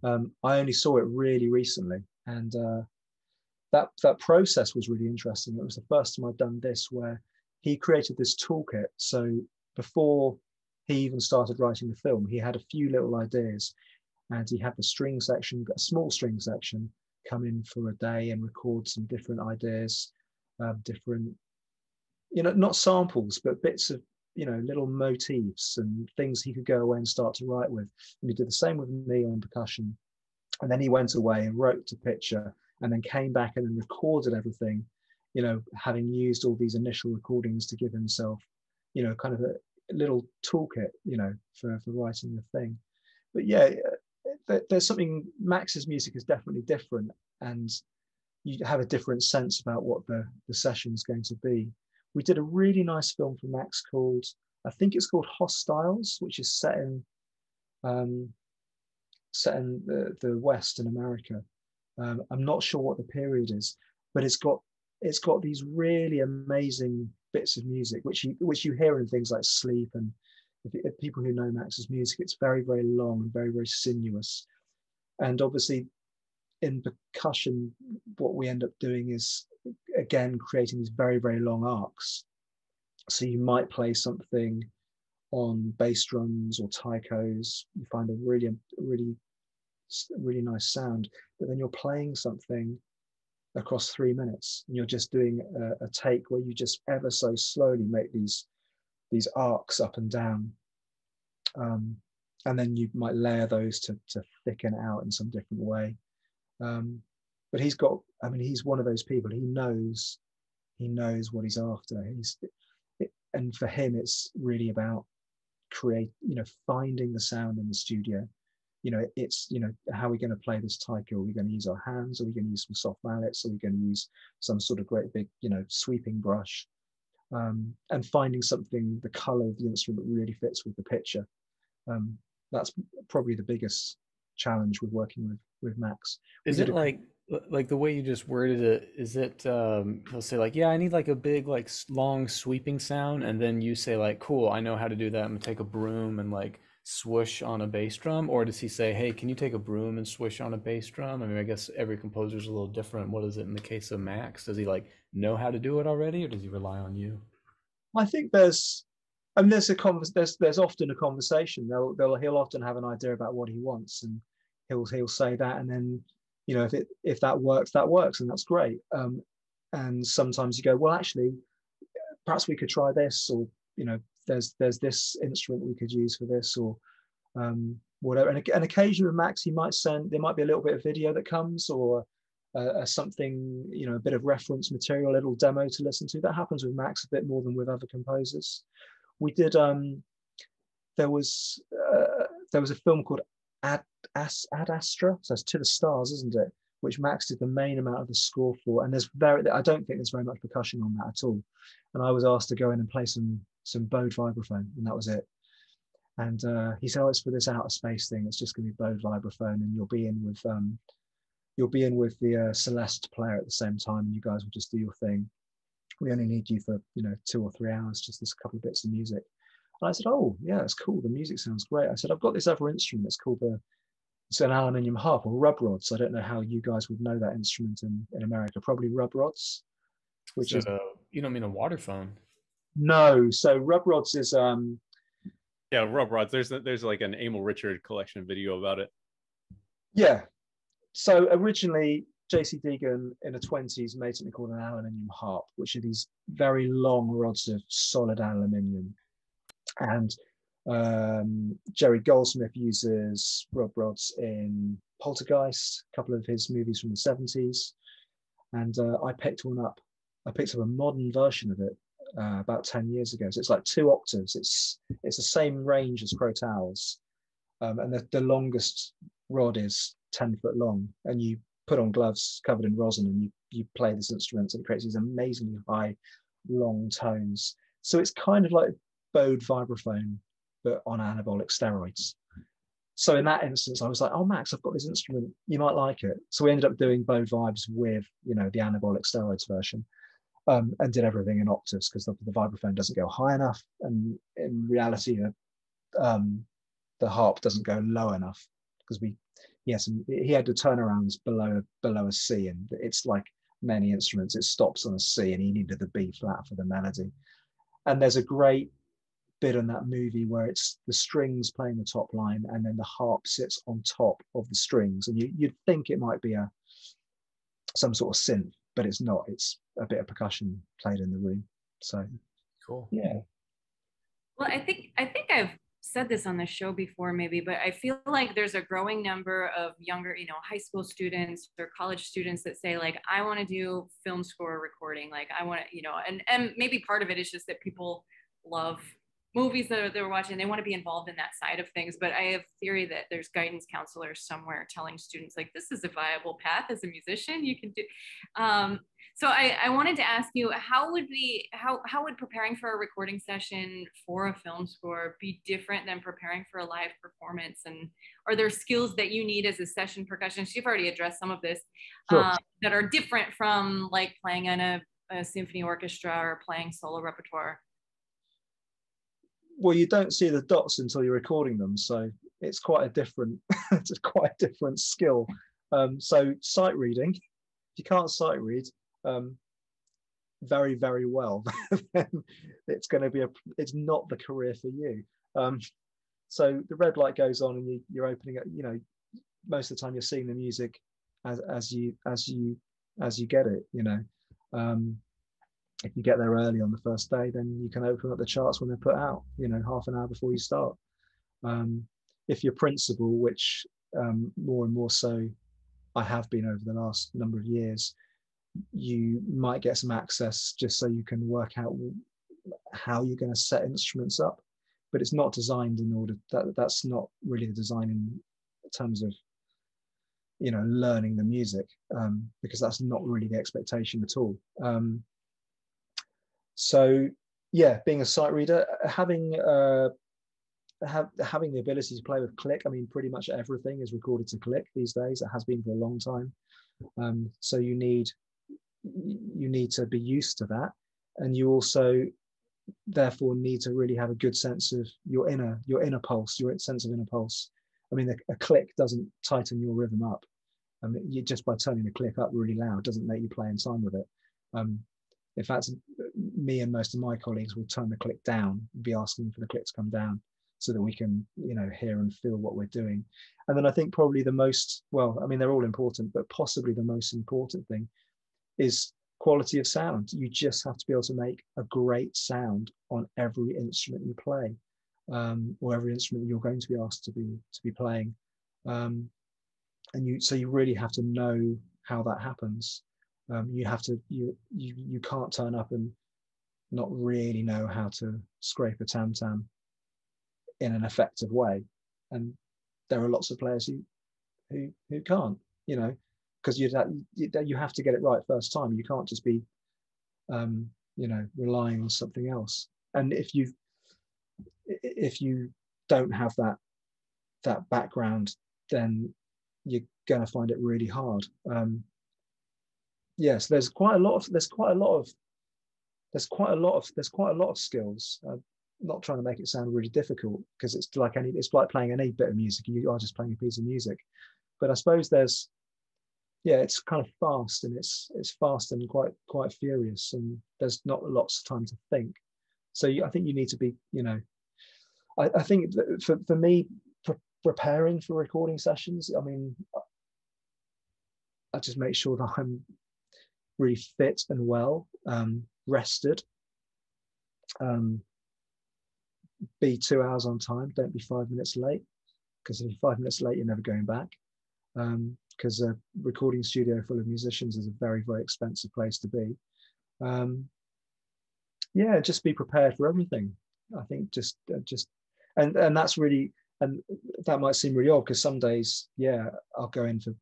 I only saw it really recently. And that process was really interesting. It was the first time I'd done this, where he created this toolkit. So before he even started writing the film, he had a few little ideas. And he had the string section, a small string section, come in for a day and record some different ideas, different, not samples, but bits of, little motifs and things he could go away and start to write with. And he did the same with me on percussion. And then he went away and wrote to picture and then came back and then recorded everything, having used all these initial recordings to give himself, kind of a little toolkit, for writing the thing. But yeah, there's something. Max's music is definitely different, and you have a different sense about what the session is going to be. We did a really nice film for Max called, I think it's called Hostiles, which is set in the West in America. I'm not sure what the period is, but it's got these really amazing bits of music which you hear in things like Sleep. And if people who know Max's music, it's very, very long and very, very sinuous. And obviously in percussion, what we end up doing is, again, creating these very, very long arcs. So you might play something on bass drums or taikos, you find a really, really, really nice sound, but then you're playing something across 3 minutes and you're just doing a take where you just ever so slowly make these arcs up and down, and then you might layer those to thicken out in some different way. But he's one of those people. He knows what he's after. And for him, it's really about finding the sound in the studio. It's how are we going to play this taiko? Are we going to use our hands? Are we going to use some soft mallets? Are we going to use some sort of great big sweeping brush? And finding something, the color of the instrument really fits with the picture. That's probably the biggest challenge with working with Max. Is it like the way you just worded it? Is it he'll say like, yeah, I need like a big like long sweeping sound, and then you say like, cool, I know how to do that. I'm gonna take a broom and like swoosh on a bass drum? Or does he say, hey, can you take a broom and swish on a bass drum? I mean, I guess every composer is a little different. What is it in the case of Max? Does he like know how to do it already, or does he rely on you? I think there's often a conversation. He'll often have an idea about what he wants, and he'll say that, and then if that works, and that's great. And sometimes you go, well, actually, perhaps we could try this, or there's this instrument we could use for this, or whatever. And occasionally with Max, there might be a little bit of video that comes, or something, a bit of reference material, a little demo to listen to. That happens with Max a bit more than with other composers. We did there was a film called Ad Astra, so it's To the Stars, isn't it, which Max did the main amount of the score for. And I don't think there's very much percussion on that at all. And I was asked to go in and play some bowed vibraphone, and that was it. And he said, oh, it's for this outer space thing, it's just going to be bowed vibraphone, and you'll be in with the Celeste player at the same time, and you guys will just do your thing. We only need you for 2 or 3 hours, just this couple of bits of music. And I said, oh yeah, it's cool. The music sounds great. I said, I've got this other instrument. It's called it's an aluminium harp, or rub rods. I don't know how you guys would know that instrument in America. Probably rub rods, which So is you don't mean a water phone? no. So rub rods is Yeah, rub rods. There's like an Emil Richard collection video about it. yeah. So originally, J.C. Deegan in the 20s made something called an aluminium harp, which are these very long rods of solid aluminium. And Jerry Goldsmith uses rub rods in Poltergeist, a couple of his movies from the 70s. And I picked one up. I picked up a modern version of it about 10 years ago. So it's like 2 octaves. It's the same range as Crotals. And the longest rod is 10 foot long. And you put on gloves covered in rosin and you play this instrument, and it creates these amazingly high, long tones. So it's kind of like bowed vibraphone, but on anabolic steroids. So in that instance, I was like, oh, Max, I've got this instrument. You might like it. So we ended up doing bowed vibes with, the anabolic steroids version, and did everything in octaves because the vibraphone doesn't go high enough. And in reality, the harp doesn't go low enough because he had the turnarounds below a C, and it's like many instruments, it stops on a C, and he needed the B flat for the melody. And there's a great bit in that movie where it's the strings playing the top line, and then the harp sits on top of the strings, and you'd think it might be some sort of synth, but it's not. It's a bit of percussion played in the room. So cool. Yeah. Well, I think I've said this on the show before maybe, but I feel like there's a growing number of younger, high school students or college students that say like, I want to do film score recording. Like I want to, and maybe part of it is just that people love movies that they're watching. They want to be involved in that side of things. But I have theory that there's guidance counselors somewhere telling students like, this is a viable path as a musician. You can do. So I wanted to ask you, how would preparing for a recording session for a film score be different than preparing for a live performance? And are there skills that you need as a session percussionist? You've already addressed some of this, Sure. that are different from like playing in a symphony orchestra or playing solo repertoire. Well, you don't see the dots until you're recording them, so it's quite a different skill. So sight reading, if you can't sight read very, very well, then it's not the career for you. So the red light goes on and you're opening it, most of the time you're seeing the music as you get it, if you get there early on the first day, then you can open up the charts when they're put out, half an hour before you start. If you're principal, which more and more so I have been over the last number of years, you might get some access just so you can work out how you're going to set instruments up, but it's not designed in order that's not really the design in terms of learning the music, because that's not really the expectation at all. So yeah, being a sight reader, having the ability to play with click. I mean, pretty much everything is recorded to click these days. It has been for a long time. So you need to be used to that, and you also therefore need to really have a good sense of your inner pulse, your sense of inner pulse. I mean, a click doesn't tighten your rhythm up. I mean, just by turning the click up really loud doesn't make you play in time with it. In fact, me and most of my colleagues will turn the click down, be asking for the click to come down so that we can, hear and feel what we're doing. And then I think probably they're all important, but possibly the most important thing is quality of sound. You just have to be able to make a great sound on every instrument you play, or every instrument you're going to be asked to be playing. So you really have to know how that happens. You can't turn up and not really know how to scrape a tam-tam in an effective way, and there are lots of players who can't, because you have to get it right first time. You can't just be relying on something else. And if you don't have that background, then you're going to find it really hard. Yes, there's quite a lot of skills. not trying to make it sound really difficult, because it's like playing any bit of music. You are just playing a piece of music. But I suppose there's, it's kind of fast, and it's fast and quite furious, and there's not lots of time to think. So I think you need to be, I think that for me, preparing for recording sessions, I mean, I just make sure that I'm really fit and well, rested, be 2 hours on time, don't be 5 minutes late, because if you're 5 minutes late, you're never going back. Because a recording studio full of musicians is a very, very expensive place to be. Just be prepared for everything. I think and that's really, and that might seem really odd, because some days, I'll go in for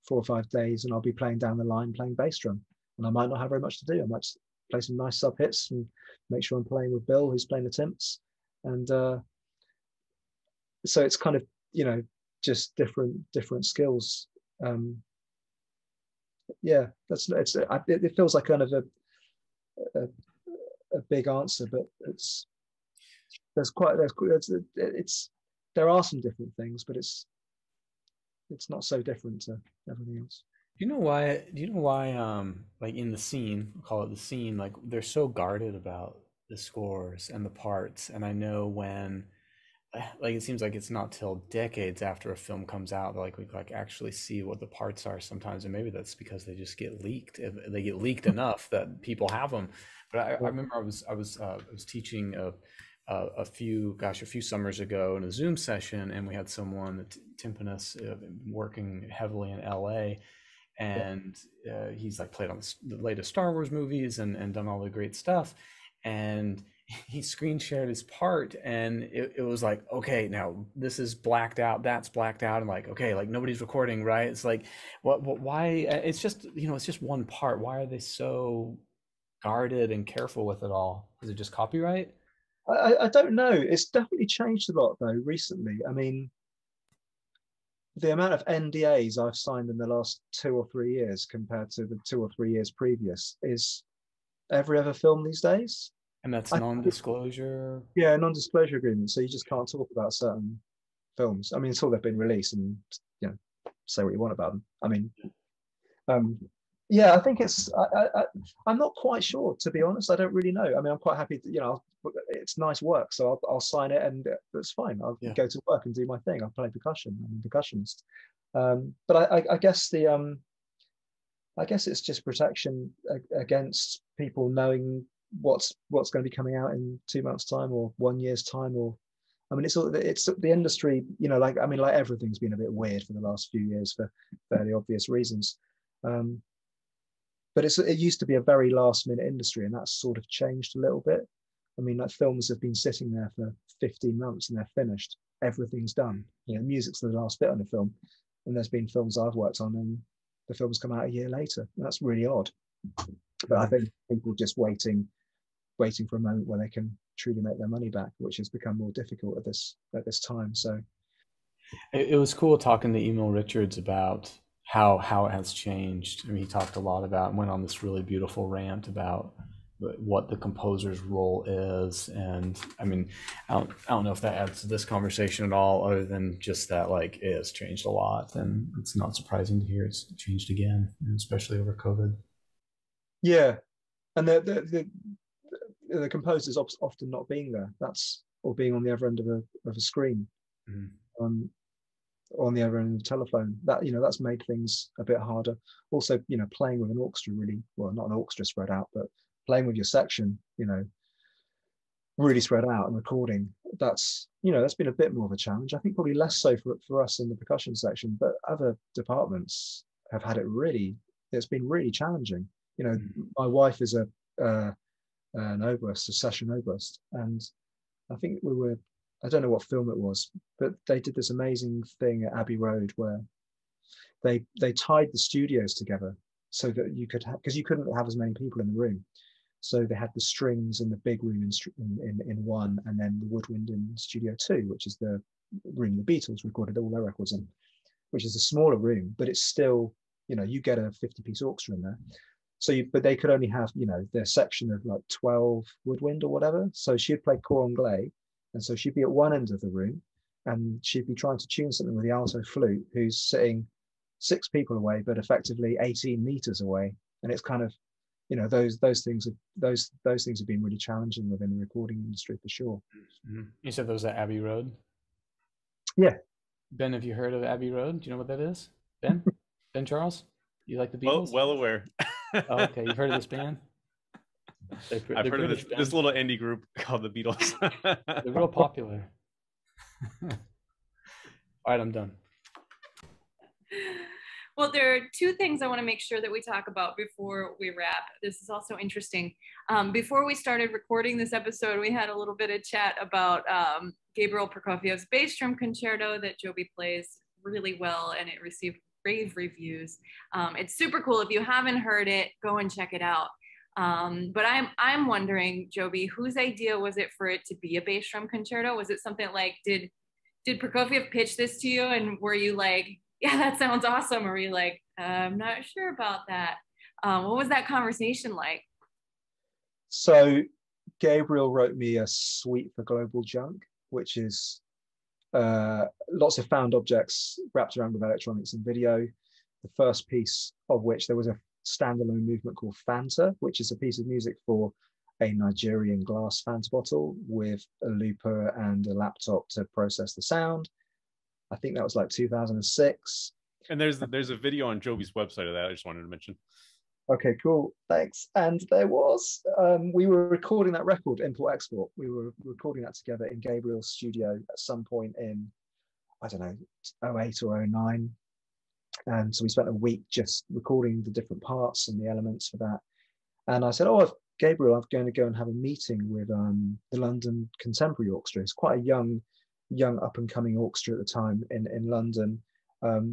4 or 5 days and I'll be playing down the line, playing bass drum, and I might not have very much to do. I might just play some nice sub hits and make sure I'm playing with Bill, who's playing the timps. And so it's kind of, just different skills. It feels like kind of a big answer, but there are some different things, but it's not so different to everything else. Do you know why like in the scene, we'll call it the scene, like they're so guarded about the scores and the parts? And I know when, like, it seems like it's not till decades after a film comes out that we actually see what the parts are sometimes, and maybe that's because they just get leaked. They get leaked enough that people have them. But I remember I was teaching a few summers ago in a Zoom session, and we had someone, the timpanist, working heavily in LA, and he's played on the latest Star Wars movies and done all the great stuff, and he screen shared his part, and it was like, okay, now this is blacked out, that's blacked out, and okay, nobody's recording, right? It's like, why? It's just, it's just one part. Why are they so guarded and careful with it all? Is it just copyright? I don't know. It's definitely changed a lot though recently. I mean, the amount of NDAs I've signed in the last 2 or 3 years compared to the 2 or 3 years previous is every other film these days. And that's non-disclosure? Yeah, non-disclosure agreement. So you just can't talk about certain films. I mean, until they've been released, and say what you want about them. I mean, I think I'm not quite sure, to be honest. I don't really know. I mean, I'm quite happy that, it's nice work, so I'll sign it, and that's fine. I'll go to work and do my thing. I'll play percussion. I'm a percussionist. But I guess I guess it's just protection against people knowing what's going to be coming out in 2 months' time or 1 year's time, or I mean, it's the industry, like everything's been a bit weird for the last few years for fairly obvious reasons. But it used to be a very last-minute industry, and that's sort of changed a little bit. I mean, films have been sitting there for 15 months and they're finished. Everything's done. Music's the last bit on the film, and there's been films I've worked on and the films come out a year later. And that's really odd. But I think people just waiting for a moment where they can truly make their money back, which has become more difficult at this time. So it was cool talking to Emil Richards about how it has changed. I mean, he talked a lot about, went on this really beautiful rant about what the composer's role is. And I mean, I don't know if that adds to this conversation at all, other than just that it has changed a lot, and it's not surprising to hear it's changed again, especially over COVID. Yeah, and the composer's often not being there. Or being on the other end of a screen, or on the other end of the telephone. That's made things a bit harder. Also, playing with an orchestra, really, well, not an orchestra spread out, but playing with your section, really spread out, and recording, that's been a bit more of a challenge. I think probably less so for us in the percussion section, but other departments have had it's been really challenging. My wife is an oboist, a session oboist, and I think I don't know what film it was, but they did this amazing thing at Abbey Road where they tied the studios together so that you could because you couldn't have as many people in the room. So they had the strings in the big room in one, and then the woodwind in studio 2, which is the room the Beatles recorded all their records in, which is a smaller room, but it's still, you get a 50-piece orchestra in there. but they could only have, their section of like 12 woodwind or whatever. So she'd play cor anglais, and so she'd be at one end of the room, and she'd be trying to tune something with the alto flute, who's sitting 6 people away, but effectively 18 meters away. And it's kind of, those things have been really challenging within the recording industry for sure. Mm-hmm. You said those at Abbey Road? Yeah. Ben, have you heard of Abbey Road? Do you know what that is? Ben? Ben Charles? You like the Beatles? Well aware. Oh, okay. You've heard of this band? I've heard of this little indie group called the Beatles. They're real popular. All right, I'm done. Well, there are 2 things I want to make sure that we talk about before we wrap. This is also interesting. Before we started recording this episode, we had a little bit of chat about Gabriel Prokofiev's bass drum concerto that Joby plays really well, and it received rave reviews. It's super cool. If you haven't heard it, go and check it out. But I'm wondering, Joby, whose idea was it for it to be a bass drum concerto? Was it something like, did Prokofiev pitch this to you, and were you like, yeah, that sounds awesome? Or were you like, I'm not sure about that? What was that conversation like? So Gabriel wrote me a suite for global junk, which is lots of found objects wrapped around with electronics and video. The first piece of which, there was a standalone movement called Fanta, which is a piece of music for a Nigerian glass Fanta bottle with a looper and a laptop to process the sound. I think that was like 2006. And there's a video on Joby's website of that. I just wanted to mention. Okay, cool, thanks. And there was, we were recording that record, Import Export. We were recording that together in Gabriel's studio at some point in, I don't know, 08 or 09. And so we spent a week just recording the different parts and the elements for that. And I said, Gabriel, I'm going to go and have a meeting with the London Contemporary Orchestra. It's quite a young up-and-coming orchestra at the time in London.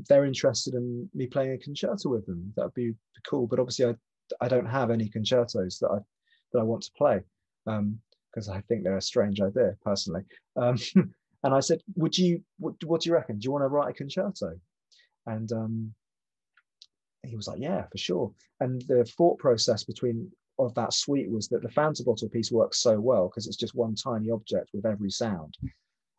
They're interested in me playing a concerto with them. That would be cool. But obviously, I don't have any concertos that I want to play, because I think they're a strange idea, personally. And I said, what do you reckon? Do you want to write a concerto? And he was like, yeah, for sure. And the thought process of that suite was that the Fanta bottle piece works so well because it's just one tiny object with every sound.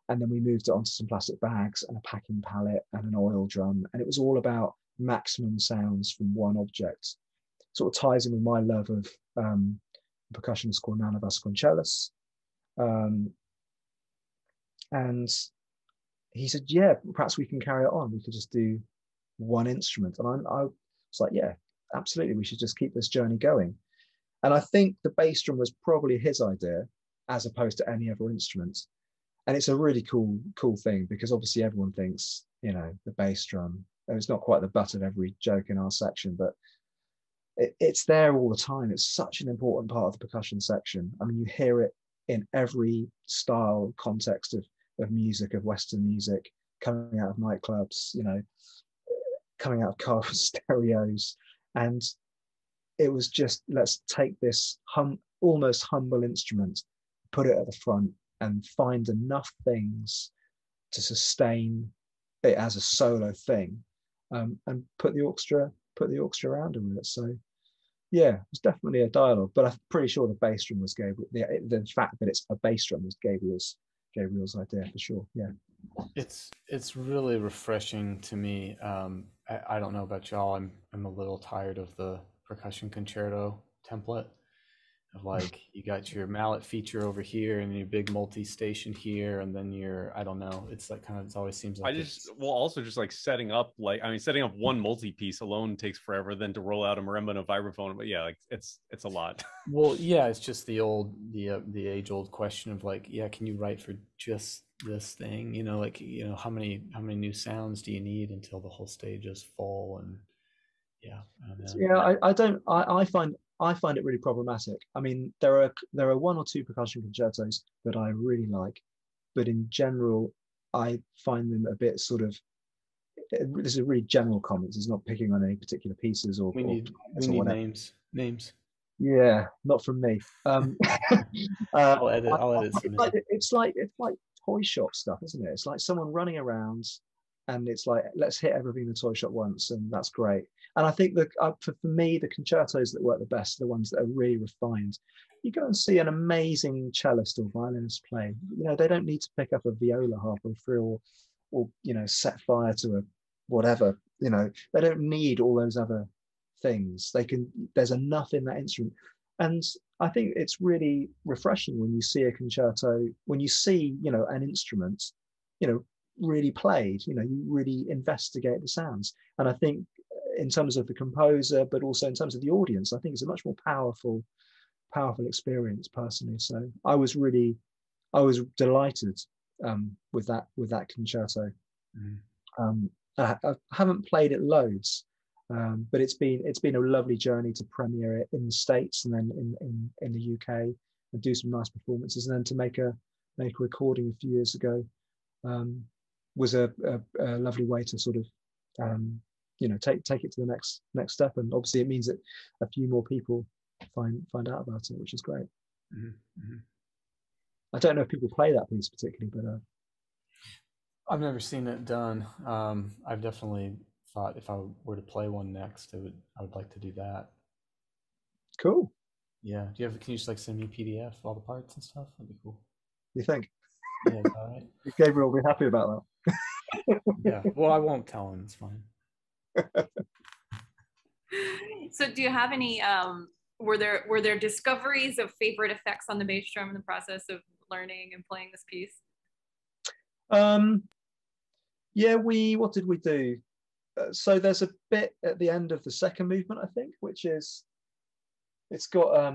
And then we moved it onto some plastic bags and a packing pallet and an oil drum. And it was all about maximum sounds from one object. Sort of ties in with my love of a percussionist called Nana Vasconcelos. And he said, yeah, perhaps we can carry it on. We could just do one instrument. And I was like, yeah, absolutely. We should just keep this journey going. And I think the bass drum was probably his idea as opposed to any other instrument. And it's a really cool thing because obviously everyone thinks, the bass drum, it's not quite the butt of every joke in our section, but it's there all the time. It's such an important part of the percussion section. I mean, you hear it in every style, context of music, of Western music, coming out of nightclubs, coming out of car stereos. And it was just, let's take this almost humble instrument, put it at the front, and find enough things to sustain it as a solo thing, and put the orchestra around it with it. So yeah, it was definitely a dialogue, but I'm pretty sure the bass drum was Gabriel. The fact that it's a bass drum was Gabriel's idea for sure. Yeah, it's really refreshing to me. I don't know about y'all. I'm a little tired of the percussion concerto template. Like you got your mallet feature over here and your big multi-station here, and then I don't know, it's like it always seems like also just like setting up one multi-piece alone takes forever, then to roll out a marimba and a vibraphone. But yeah, like it's a lot. Well, yeah, it's just the age-old question of like, yeah, can you write for just this thing? How many new sounds do you need until the whole stage is full? And yeah, I find it really problematic. I mean, there are one or two percussion concertos that I really like, but in general, I find them a bit sort of. This is a really general comment. It's not picking on any particular pieces or. We need names. Yeah, not from me. I'll edit. It's like toy shop stuff, isn't it? It's like someone running around and it's like, let's hit everything in the toy shop once, and that's great. And I think that for me, the concertos that work the best are the ones that are really refined. You go and see an amazing cellist or violinist play. You know, they don't need to pick up a viola halfway through, or you know, set fire to a whatever. You know, they don't need all those other things. They can. There's enough in that instrument, and I think it's really refreshing when you see a concerto, when you see, you know, an instrument, you know, really played. You know, you really investigate the sounds, and I think in terms of the composer, but also in terms of the audience, I think it's a much more powerful experience personally. So I was delighted with that concerto. I haven't played it loads, but it's been a lovely journey to premiere it in the States and then in the UK and do some nice performances, and then to make a recording a few years ago was a lovely way to sort of you know, take it to the next step. And obviously it means that a few more people find out about it, which is great. I don't know if people play that piece particularly, but I've never seen it done. I've definitely thought if I were to play one next, I would like to do that. Cool. Yeah. Can you just like send me a PDF of all the parts and stuff? That'd be cool. You think? Yeah, all right. Gabriel will be happy about that. Yeah. Well, I won't tell him. It's fine. So do you have any were there discoveries of favorite effects on the bass drum in the process of learning and playing this piece? Yeah, what did we do? So there's a bit at the end of the second movement, I think, which is, it's got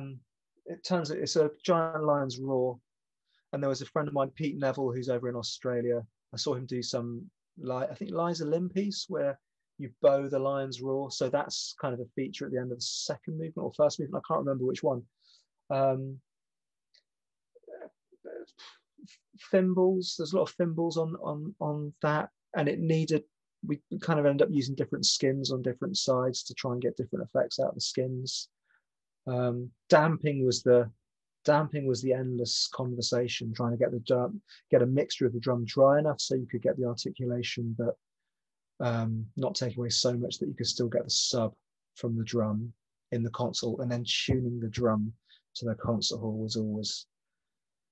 it's a Giant Lion's Roar, and there was a friend of mine, Pete Neville, who's over in Australia. I saw him do some, I think Liza Lim piece where you bow the lion's roar. So that's kind of a feature at the end of the second movement or first movement. I can't remember which one. Thimbles, there's a lot of thimbles on that, and we kind of end up using different skins on different sides to try and get different effects out of the skins. Damping was the endless conversation, trying to get a mixture of the drum dry enough so you could get the articulation, but not take away so much that you could still get the sub from the drum in the console, and then tuning the drum to the concert hall was always,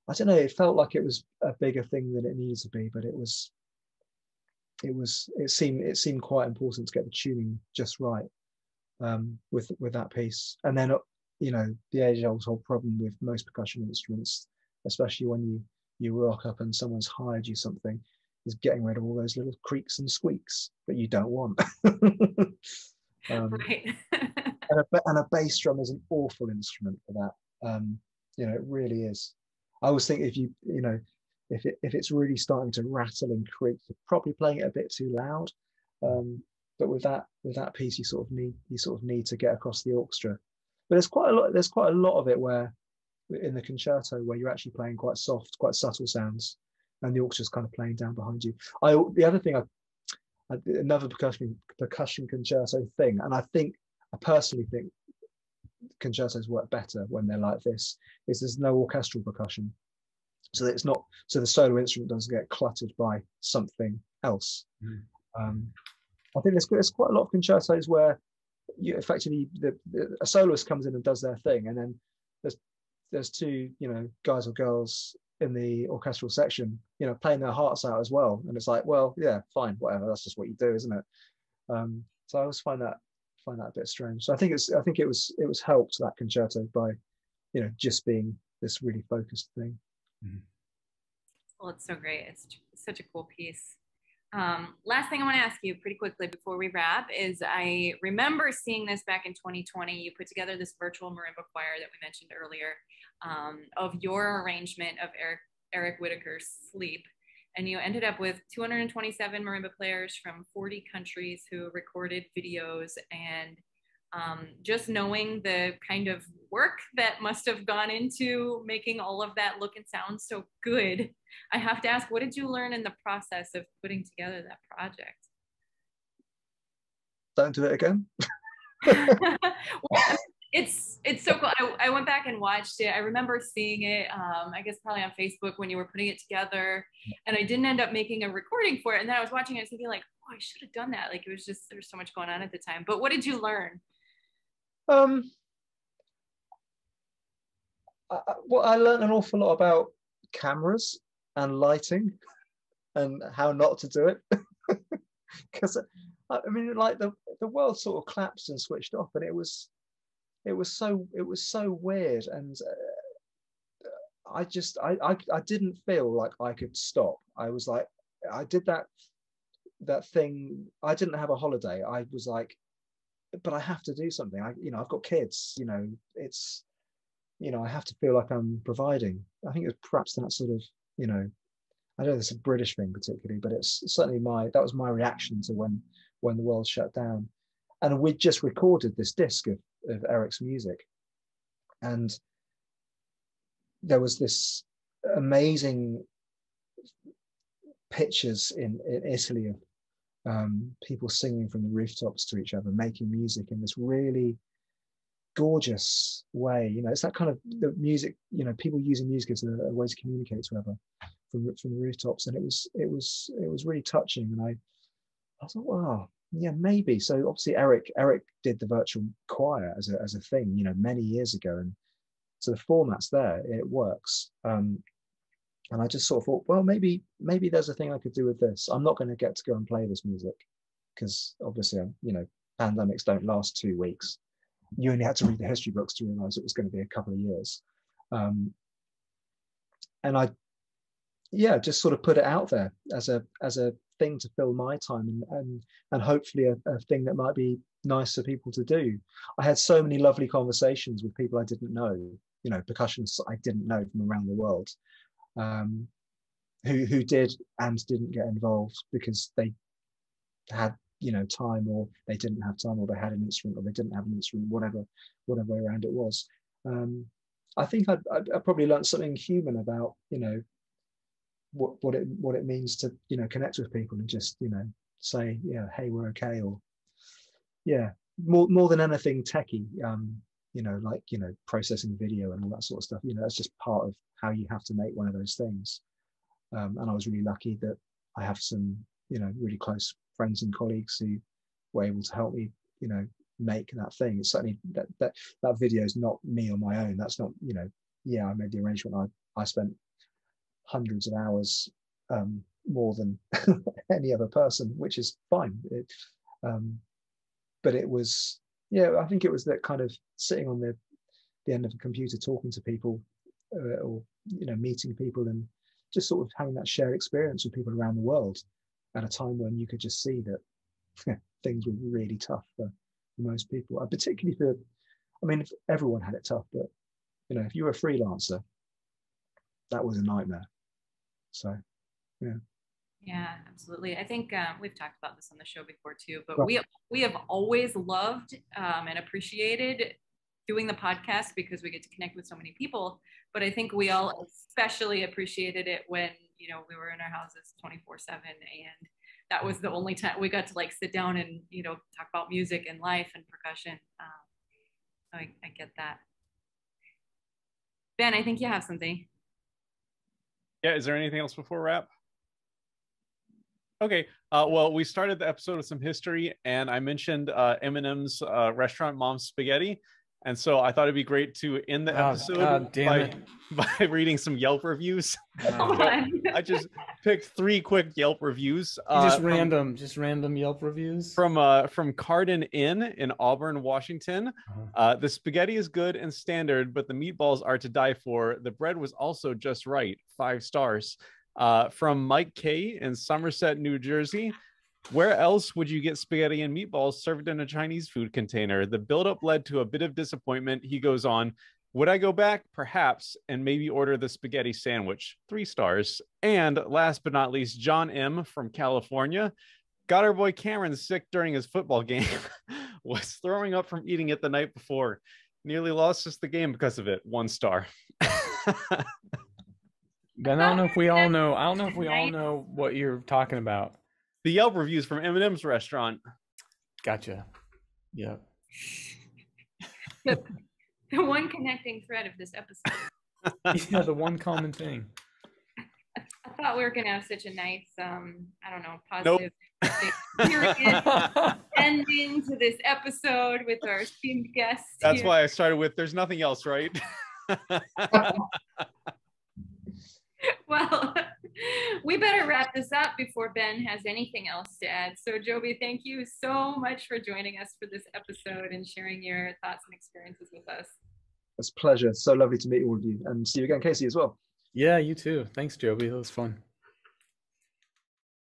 I don't know, it felt like it was a bigger thing than it needed to be, but it seemed quite important to get the tuning just right with that piece. And then you know, the age-old problem with most percussion instruments, especially when you rock up and someone's hired you something, is getting rid of all those little creaks and squeaks that you don't want. Right. and a bass drum is an awful instrument for that. You know, it really is. I always think if it's really starting to rattle and creak, you're probably playing it a bit too loud. But with that piece, you sort of need to get across the orchestra. But there's quite a lot of it where in the concerto where you're actually playing quite soft, quite subtle sounds, and the orchestra's kind of playing down behind you. The other thing, another percussion concerto thing, and I personally think concertos work better when they're like this, is there's no orchestral percussion. So that the solo instrument doesn't get cluttered by something else. I think there's quite a lot of concertos where you effectively a soloist comes in and does their thing, and then there's two, you know, guys or girls in the orchestral section, you know, playing their hearts out as well, and it's like, well, yeah, fine, whatever, that's just what you do, isn't it? So I always find that a bit strange. So I think it was helped, that concerto, by, you know, just being this really focused thing. Well, it's so great. It's such a cool piece. Last thing I want to ask you pretty quickly before we wrap is, I remember seeing this back in 2020. You put together this virtual marimba choir that we mentioned earlier, of your arrangement of Eric Whitaker's Sleep. And you ended up with 227 marimba players from 40 countries who recorded videos. And just knowing the kind of work that must have gone into making all of that look and sound so good, I have to ask, what did you learn in the process of putting together that project? Don't do it again. Well, It's so cool. I went back and watched it. I remember seeing it, I guess probably on Facebook when you were putting it together, and I didn't end up making a recording for it. And then I was watching it, thinking like, oh, I should have done that. Like it was just, there was so much going on at the time. But what did you learn? Well, I learned an awful lot about cameras and lighting and how not to do it. Because I mean, like the world sort of collapsed and switched off, and it was so weird, and I didn't feel like I could stop. I was like, I did that thing. I didn't have a holiday. I was like, but I have to do something. I've got kids. It's, I have to feel like I'm providing. I think it's perhaps that sort of, I don't know if it's a British thing particularly, but it's certainly that was my reaction to when the world shut down. And we just recorded this disc of Eric's music. And there was this amazing pictures in Italy of people singing from the rooftops to each other, making music in this really gorgeous way. It's that kind of the music, people using music as a way to communicate to other from the rooftops. And it was really touching. And I thought, wow, yeah, maybe. So obviously Eric did the virtual choir as a thing, many years ago. And so the format's there, it works. And I just sort of thought, well, maybe there's a thing I could do with this. I'm not going to get to go and play this music because obviously, pandemics don't last 2 weeks. You only had to read the history books to realize it was going to be a couple of years. And I, just sort of put it out there as a thing to fill my time and hopefully a thing that might be nice for people to do. I had so many lovely conversations with people I didn't know, percussionists I didn't know from around the world, who did and didn't get involved because they had time, or they didn't have time, or they had an instrument, or they didn't have an instrument, whatever way around it was. I think I probably learned something human about what it means to connect with people and just say, yeah, hey, we're okay, or more than anything techie, like processing video and all that sort of stuff. That's just part of how you have to make one of those things. And I was really lucky that I have some really close friends and colleagues who were able to help me make that thing. It's certainly that video is not me on my own. That's not I made the arrangement. I spent hundreds of hours more than any other person, which is fine. But it was, I think it was that kind of sitting on the end of a computer talking to people, or meeting people, and just sort of having that shared experience with people around the world at a time when you could just see that things were really tough for most people, particularly if everyone had it tough, but if you were a freelancer, that was a nightmare. So yeah, absolutely. I think we've talked about this on the show before too, but right. we have always loved and appreciated doing the podcast because we get to connect with so many people. But I think we all especially appreciated it when we were in our houses 24/7, and that was the only time we got to sit down and talk about music and life and percussion. So I get that. Ben, I think you have something. Yeah, is there anything else before wrap? Okay, well, we started the episode with some history, and I mentioned Eminem's restaurant, Mom's Spaghetti. And so I thought it'd be great to end the episode by reading some Yelp reviews. I just picked 3 quick Yelp reviews. Just random Yelp reviews. From Carden Inn in Auburn, Washington. The spaghetti is good and standard, but the meatballs are to die for. The bread was also just right. 5 stars. From Mike K in Somerset, New Jersey. Where else would you get spaghetti and meatballs served in a Chinese food container? The buildup led to a bit of disappointment. He goes on, would I go back? Perhaps, and maybe order the spaghetti sandwich. 3 stars. And last but not least, John M. from California. Got our boy Cameron sick during his football game. Was throwing up from eating it the night before. Nearly lost us the game because of it. 1 star. Ben, I don't know if we all know what you're talking about. The Yelp reviews from Eminem's restaurant. Gotcha. Yeah. the one connecting thread of this episode. Yeah, the one common thing. I thought we were gonna have such a nice, I don't know, Nope. positive ending to this episode with our esteemed guest. That's here. why I started with there's nothing else, right? Well, we better wrap this up before Ben has anything else to add. So Joby, thank you so much for joining us for this episode and sharing your thoughts and experiences with us. It's a pleasure. So lovely to meet all of you, and see you again, Casey, as well. Yeah, you too. Thanks, Joby. That was fun.